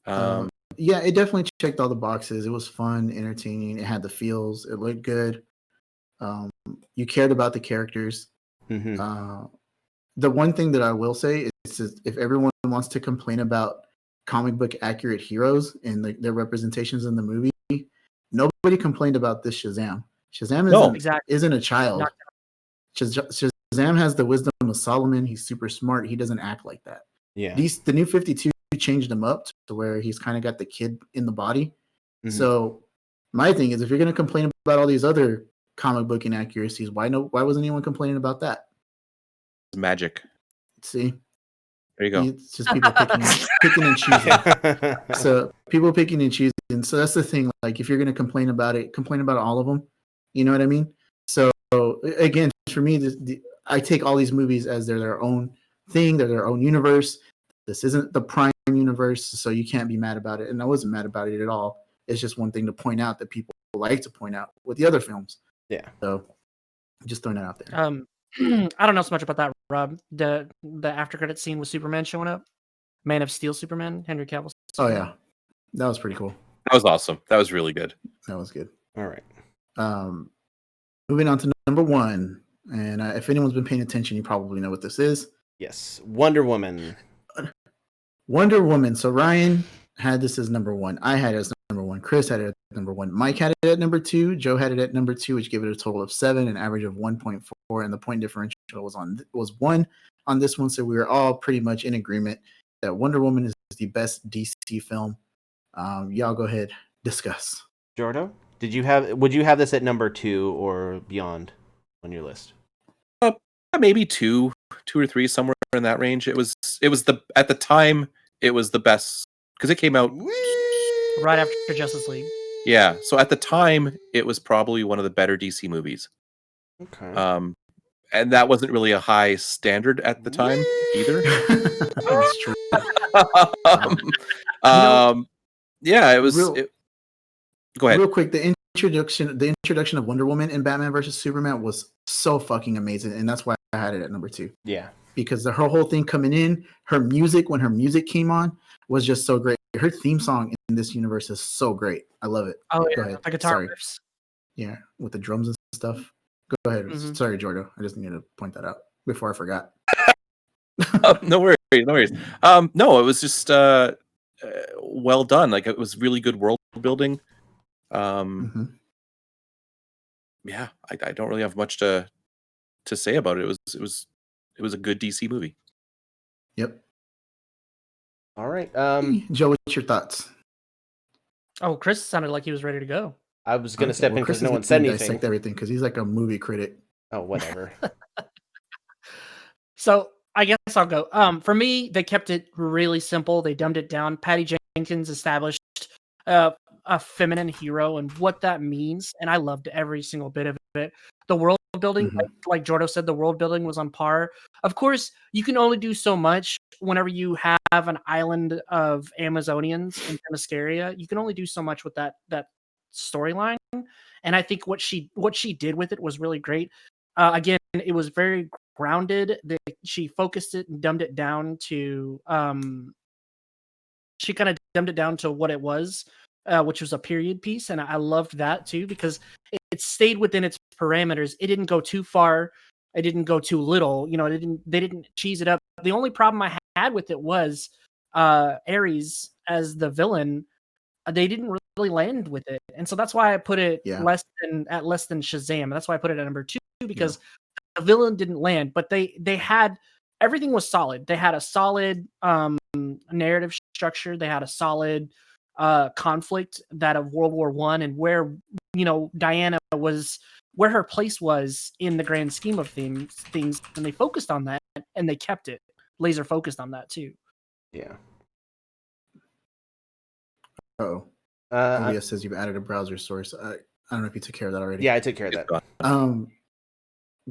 right. Yeah, it definitely checked all the boxes. It was fun, entertaining. It had the feels. It looked good. You cared about the characters. The one thing that I will say is, if everyone wants to complain about comic book accurate heroes and their representations in the movie, nobody complained about this Shazam. Shazam isn't a child. Shazam has the wisdom of Solomon. He's super smart. He doesn't act like that. Yeah. The New 52 changed him up to where he's kind of got the kid in the body. So my thing is, if you're going to complain about all these other comic book inaccuracies, why wasn't anyone complaining about that? Magic. See? There you go. It's just people picking and choosing. So people picking and choosing. So that's the thing. Like, if you're going to complain about it, complain about all of them. You know what I mean? So again, for me, I take all these movies as they're their own thing. They're their own universe. This isn't the Prime universe, so you can't be mad about it. And I wasn't mad about it at all. It's just one thing to point out that people like to point out with the other films. Yeah. So just throwing that out there. I don't know so much about that, Rob. The after credit scene with Superman showing up, Man of Steel Superman, Henry Cavill. Superman. Oh yeah, that was pretty cool. That was awesome. That was really good. That was good. All right. Moving on to number 1, and if anyone's been paying attention, you probably know what this is. Yes, Wonder Woman. Wonder Woman. So Ryan had this as number 1. I had it as number 1. Chris had it at number 1. Mike had it at number 2. Joe had it at number 2, which gave it a total of 7, an average of 1.4, and the point differential was 1 on this one. So we were all pretty much in agreement that Wonder Woman is the best DC film. Y'all go ahead, discuss. Jourdo, would you have this at number 2 or beyond on your list? Maybe 2 or 3, somewhere in that range. It was at the time it was the best because it came out right after Justice League. Yeah, so at the time it was probably one of the better DC movies. Okay. And that wasn't really a high standard at the time either. That's true. Yeah, it was. Go ahead. Real quick, the introduction of Wonder Woman in Batman versus Superman was so fucking amazing, and that's why I had it at number 2. Yeah, because her whole thing coming in, her music when her music came on was just so great. Her theme song in this universe is so great. I love it. Oh Go yeah, ahead. the guitar Sorry. riffs. Yeah, with the drums and stuff. Go ahead. Mm-hmm. Sorry, Jourdo. I just needed to point that out before I forgot. No worries. No, it was just well done. Like it was really good world building. Yeah, I don't really have much to say about it. It was a good DC movie. Yep. All right. Joe, what's your thoughts? Oh, Chris sounded like he was ready to go. I was going to step in because no one said anything. Dissect everything because he's like a movie critic. Oh, whatever. So I guess I'll go. For me, they kept it really simple. They dumbed it down. Patty Jenkins established a feminine hero and what that means, and I loved every single bit of it. The world building, like Jourdo said, the world building was on par. Of course, you can only do so much whenever you have an island of Amazonians in Themyscira. You can only do so much with that storyline, and I think what she did with it was really great. Again, it was very grounded. She focused it and dumbed it down to she kind of dumbed it down to what it was, which was a period piece, and I loved that too because it stayed within its parameters. It didn't go too far. It didn't go too little. You know, they didn't cheese it up. The only problem I had with it was Ares as the villain. They didn't really land with it, and so that's why I put it less than Shazam. That's why I put it at number 2 because the villain didn't land, but they had everything was solid. They had a solid narrative structure. They had a solid conflict that of World War I and where Diana was, where her place was in the grand scheme of things, and they focused on that and they kept it laser focused on that too. Yeah. OBS says you've added a browser source. I don't know if you took care of that already. Yeah, I took care of that.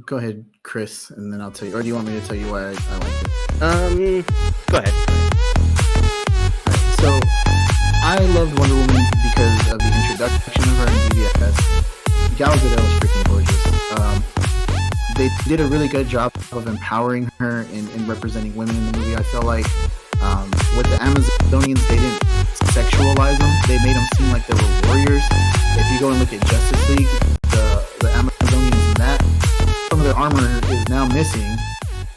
Go ahead, Chris, and then I'll tell you. Or do you want me to tell you why I like it? Go ahead. Right, so I loved Wonder Woman because of the introduction of her in BVS. Gal Gadot was freaking gorgeous. They did a really good job of empowering her and representing women in the movie. I feel like with the Amazonians, they didn't sexualize them. They made them seem like they were warriors. If you go and look at Justice League, the Amazonians in that, some of their armor is now missing,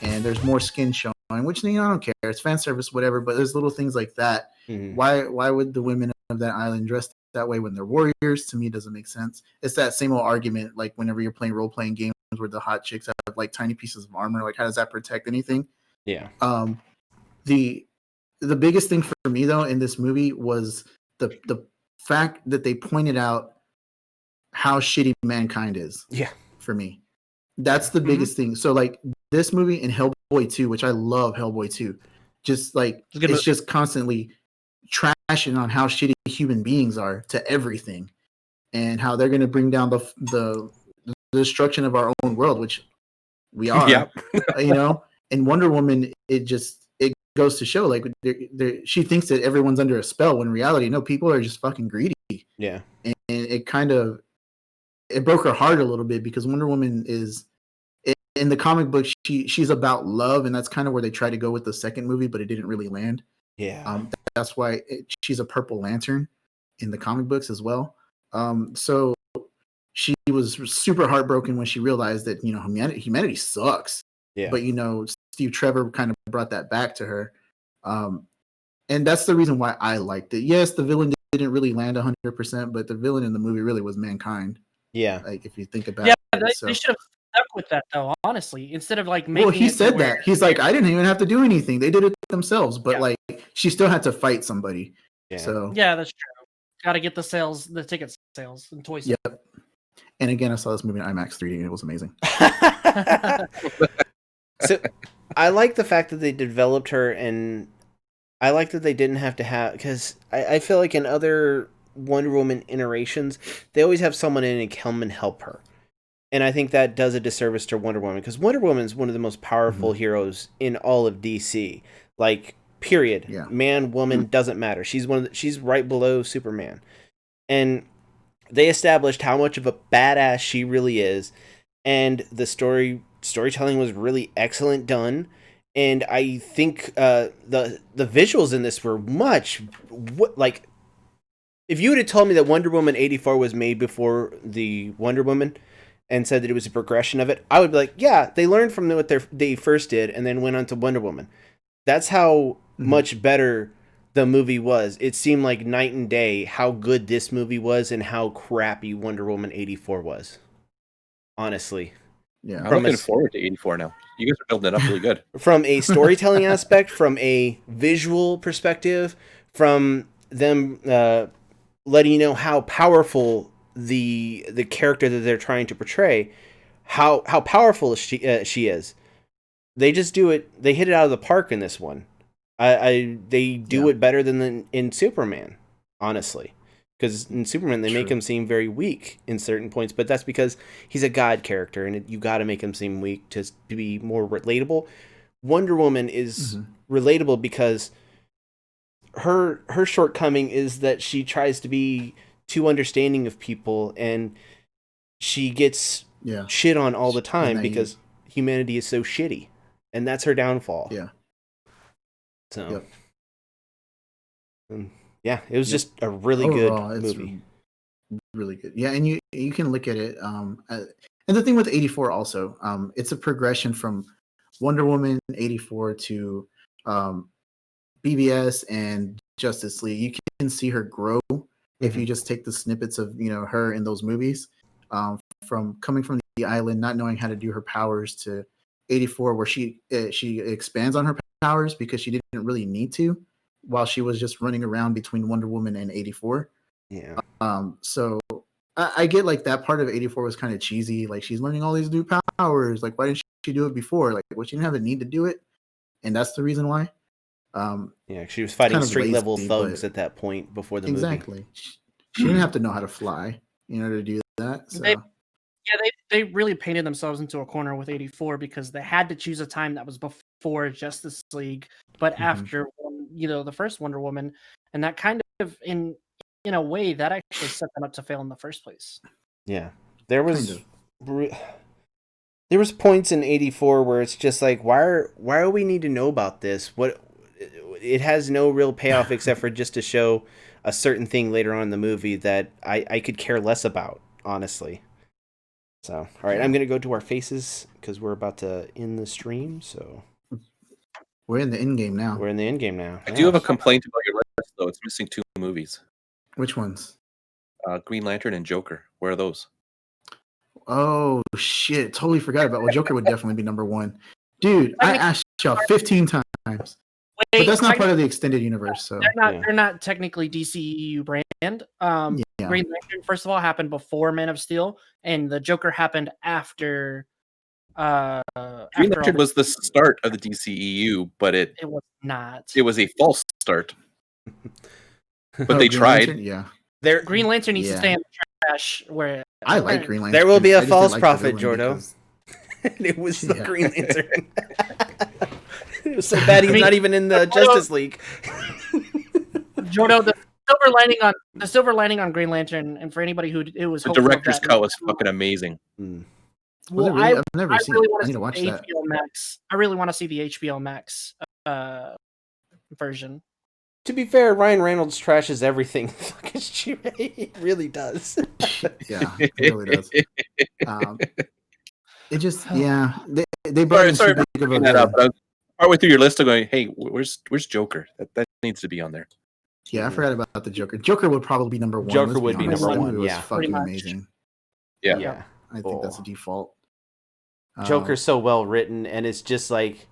and there's more skin showing, which I don't care. It's fan service, whatever, but there's little things like that. Why would the women of that island dress that way when they're warriors? To me, it doesn't make sense. It's that same old argument, like whenever you're playing role-playing games where the hot chicks have like tiny pieces of armor, like how does that protect anything? Yeah. The biggest thing for me though in this movie was the fact that they pointed out how shitty mankind is. Yeah. For me. That's the biggest thing. So like this movie and Hellboy 2, which I love Hellboy 2, just like it's just constantly trashing on how shitty human beings are to everything and how they're going to bring down the destruction of our own world, which we are. And Wonder Woman, it goes to show like she thinks that everyone's under a spell when in reality, no, people are just fucking greedy. Yeah. And it kind of broke her heart a little bit because Wonder Woman is in the comic book, she's about love, and that's kind of where they tried to go with the second movie, but it didn't really land. Yeah. That's why she's a Purple Lantern in the comic books as well. So she was super heartbroken when she realized that humanity sucks. Yeah. But Steve Trevor kind of brought that back to her. And that's the reason why I liked it. Yes, the villain didn't really land 100%, but the villain in the movie really was mankind. Yeah. Like if you think about it. They should have stuck with that though, honestly, instead of like making Well, he said that. He's like, I didn't even have to do anything. They did it themselves, but like she still had to fight somebody. Yeah. So that's true. Got to get the ticket sales and toy sales. Yep. And again, I saw this movie in IMAX 3D and it was amazing. So I like the fact that they developed her, and I like that they didn't have to have, because I feel like in other Wonder Woman iterations, they always have someone in and come and help her. And I think that does a disservice to Wonder Woman, because Wonder Woman is one of the most powerful heroes in all of DC. Like, period. Yeah. Man, woman, doesn't matter. She's right below Superman. And they established how much of a badass she really is, and the storytelling was really excellent done. And I think the visuals in this were much like, if you would have told me that Wonder Woman 84 was made before the Wonder Woman and said that it was a progression of it, I would be like, yeah, they learned from what they first did and then went on to Wonder Woman. That's how much better the movie was. It seemed like night and day how good this movie was and how crappy Wonder Woman 84 was. Honestly. Yeah. I'm looking forward to 84 now. You guys are building it up really good. From a storytelling aspect, from a visual perspective, from them letting you know how powerful the character that they're trying to portray, how powerful she is. They just do it. They hit it out of the park in this one. They do it better than in Superman, honestly. Because in Superman, they make him seem very weak in certain points, but that's because he's a god character, and you got to make him seem weak to be more relatable. Wonder Woman is relatable because her shortcoming is that she tries to be too understanding of people, and she gets shit on all the time because humanity is so shitty, and that's her downfall. Yeah. So. Yeah, it was just a really good movie. Really good. Yeah, and you can look at it. And the thing with 84 also, it's a progression from Wonder Woman 84 to BVS and Justice League. You can see her grow if you just take the snippets of her in those movies, from coming from the island, not knowing how to do her powers, to 84, where she expands on her powers because she didn't really need to, while she was just running around between Wonder Woman and 84. Yeah. So I get like that part of 84 was kind of cheesy. Like, she's learning all these new powers. Like, why didn't she do it before? Like, well, she didn't have a need to do it, and that's the reason why. Yeah, she was fighting street level thugs at that point before the movie. Exactly. She didn't have to know how to fly, to do that. So. They really painted themselves into a corner with 84 because they had to choose a time that was before Justice League, but after the first Wonder Woman, and that kind of in a way that actually set them up to fail in the first place. Yeah, there was points in 84 where it's just like, why do we need to know about this? What, it has no real payoff except for just to show a certain thing later on in the movie that I could care less about, honestly. So, all right, I'm going to go to our faces because we're about to end the stream. So we're in the end game now. I do have a complaint about your list, though. It's missing 2 movies. Which ones? Green Lantern and Joker. Where are those? Oh, shit. Totally forgot about. Well, Joker would definitely be number 1. Dude, I asked y'all 15 times. But that's not part of the extended universe. So they're not technically DCEU brand. Green Lantern, first of all, happened before Man of Steel, and the Joker happened after. Green Lantern was the start of the DCEU, but it was not. It was a false start. But they tried. Lantern, Green Lantern needs to stay in the trash. Where I like Green Lantern. There will be a false prophet, Jourdo. It was the Green Lantern. It was so bad he's not even in the Justice League. Jourdo, the silver lining on Green Lantern, and for anybody who it was the director's cut was fucking amazing. Well, really? I've never seen it. I need to watch that. HBO Max. I really want to see the HBO Max version. To be fair, Ryan Reynolds trashes everything. He really does. Yeah, he really does. It just, they brought in too big of a that up. Partway through your list, I'm going, hey, where's Joker? That needs to be on there. Yeah, I forgot about the Joker. Joker would probably be number 1. Joker would be number 1. It was fucking amazing. Yeah. I think that's a default. Joker's so well written, and it's just like,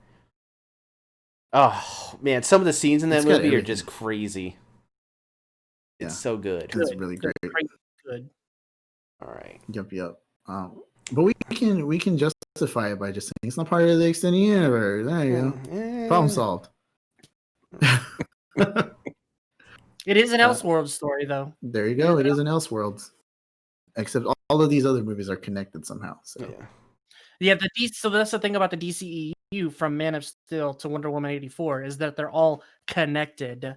oh man, some of the scenes in that movie are just crazy. It's so good. It's really great. Good. All right. Yep. But we can justify it by just saying it's not part of the extended universe. There you go. Problem solved. It is an Elseworlds story, though. There you go. It is an Elseworlds. Except all of these other movies are connected somehow. So yeah, so that's the thing about the DCEU from Man of Steel to Wonder Woman 84 is that they're all connected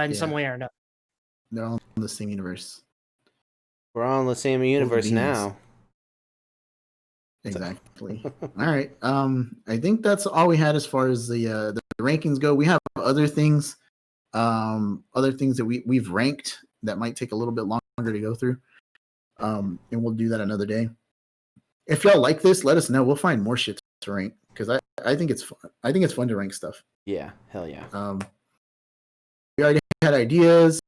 in some way or another. They're all in the same universe. We're all in the same universe now. Exactly. All right. I think that's all we had as far as the rankings go. We have other things that we've ranked that might take a little bit longer to go through. And we'll do that another day. If y'all like this, let us know. We'll find more shit to rank because I think it's fun. I think it's fun to rank stuff. Yeah, hell yeah. We already had ideas,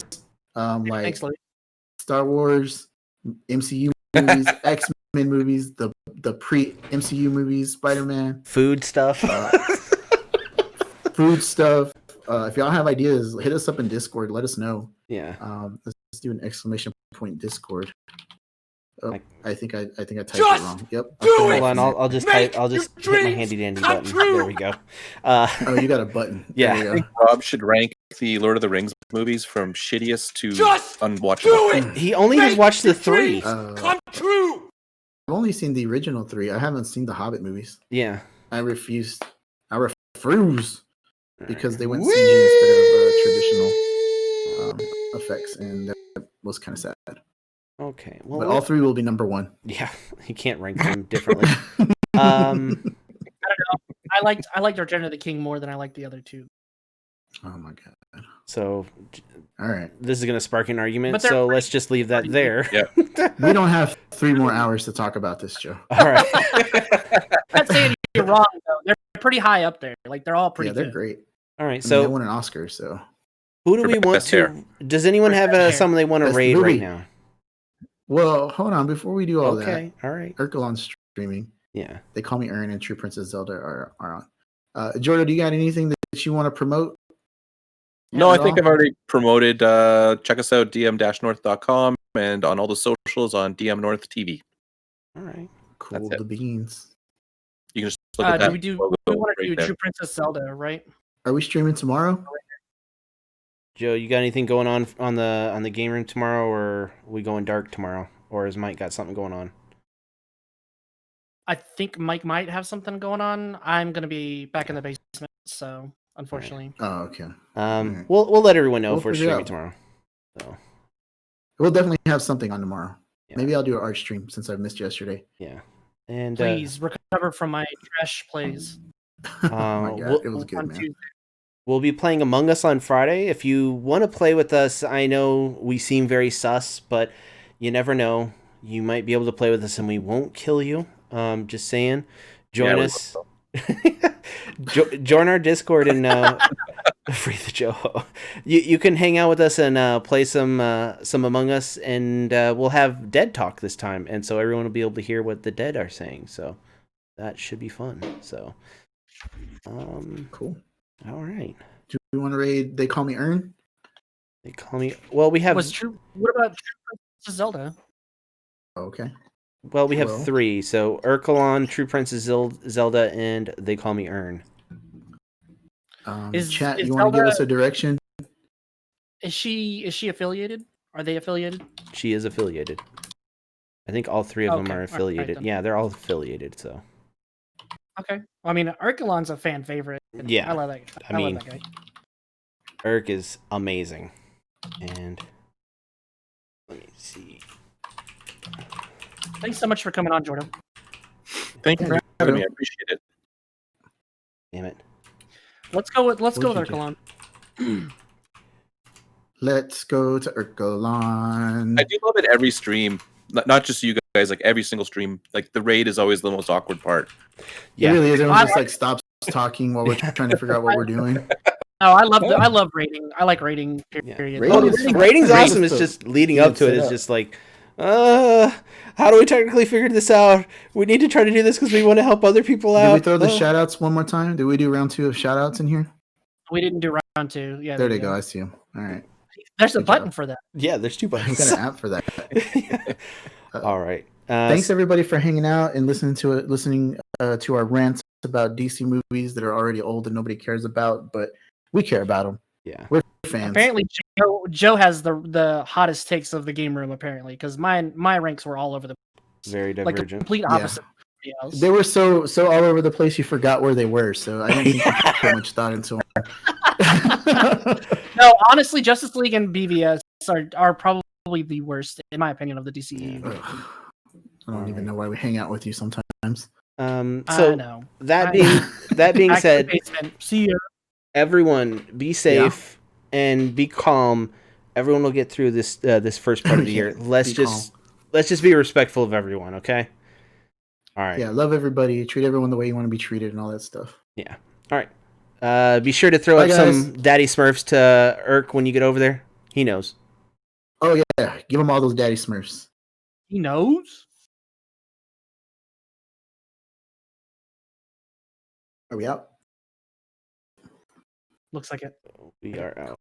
like Thanks, Star Wars, MCU movies, X-Men movies, the pre-MCU movies, Spider-Man, food stuff. Food stuff. If y'all have ideas, hit us up in Discord. Let us know. Yeah. Let's do an exclamation point Discord. Oh, I think I typed it wrong. Yep. Hold on, I'll just hit my handy dandy button. There we go. Oh, you got a button. Yeah. I think Rob should rank the Lord of the Rings movies from shittiest to unwatchable. He only has watched the 3. Come true. I've only seen the original 3. I haven't seen the Hobbit movies. Yeah. I refuse because they went CG instead of traditional effects, and that was kind of sad. Okay, well, but all 3 will be number 1. Yeah, you can't rank them differently. I don't know. I liked Return of the King more than I liked the other 2. Oh my god! So, all right, this is going to spark an argument. So let's just leave that there. Yeah, we don't have 3 more hours to talk about this, Joe. All right. I'm not saying you're wrong though. They're pretty high up there. Like they're all pretty. Yeah, they're good. great. All right, so they won an Oscar. So who do we want to? Does anyone have someone they want to raid right now? Well, hold on. Before we do all that, all right. Urkelon's streaming. Yeah. They Call Me Ern and True Princess Zelda are on. Jourdo, do you got anything that you want to promote? No, I think I've already promoted. Check us out, dm-north.com, and on all the socials on DMnorthTV. All right. Cool. The beans. You can just look at that. We want to do True Princess Zelda, right? Are we streaming tomorrow? Joe, you got anything going on the game room tomorrow, or are we going dark tomorrow, or has Mike got something going on? I think Mike might have something going on. I'm gonna be back in the basement, so unfortunately. Oh, okay. We'll let everyone know if we're streaming tomorrow. So we'll definitely have something on tomorrow. Yeah. Maybe I'll do an art stream since I missed yesterday. Yeah, and please recover from my trash plays. Oh my god, it was good, man. Tuesday. We'll be playing Among Us on Friday. If you want to play with us, I know we seem very sus, but you never know. You might be able to play with us and we won't kill you. Just saying. Join us. Join our Discord and free the Joe. You can hang out with us and play some Among Us, and we'll have Dead Talk this time. And so everyone will be able to hear what the dead are saying. So that should be fun. So cool. All right. Do we want to raid They Call Me Ern? They Call Me... Well, we have... What about True Princess Zelda? Okay. Well, we have 3. So, Urkelon, True Princess Zelda, and They Call Me Ern. Chat, you want to give us a direction? Is she affiliated? Are they affiliated? She is affiliated. I think all 3 of them are affiliated. Right, yeah, they're all affiliated, so... Okay. Well, I mean, Urkelon's a fan favorite. Yeah. I love that guy. I love that guy. Urk is amazing. And let me see. Thanks so much for coming on, Jourdo. Thank you for having me. I appreciate it. Damn it. Let's go with Urkelon. Let's go to Urkelon. I do love it every stream. Not just you guys, like every single stream. Like the raid is always the most awkward part. Yeah, it really is. Everyone just like stops talking while we're trying to figure out what we're doing. Oh, I love rating. I like rating. Period. Yeah. Rating's awesome. It's just leading up to it. It's just like, how do we technically figure this out? We need to try to do this because we want to help other people out. Did we throw the shout outs one more time? Did we do round 2 of shout outs in here? We didn't do round 2. Yeah. There they go. I see them. All right. There's a button for that. Yeah, there's 2 buttons. I've got an app for that. All right. Thanks everybody for hanging out and listening to our rants about DC movies that are already old and nobody cares about, but we care about them. Yeah. We're fans. Apparently, Joe has the hottest takes of the game room. Apparently, because my ranks were all over the very divergent, like complete opposite. Yeah. They were so all over the place. You forgot where they were. So I didn't think you put much thought into them. No, honestly, Justice League and BVS are probably the worst, in my opinion, of the DCEU. I don't even know why we hang out with you sometimes. So I know. that being said, see you. Everyone, be safe and be calm. Everyone will get through this this first part of the year. Let's just be respectful of everyone, okay? All right. Yeah, love everybody. Treat everyone the way you want to be treated and all that stuff. Yeah. All right. Be sure to throw up some Daddy Smurfs to Irk when you get over there. He knows. Oh yeah, give him all those Daddy Smurfs. He knows. Are we out? Looks like it. We are out.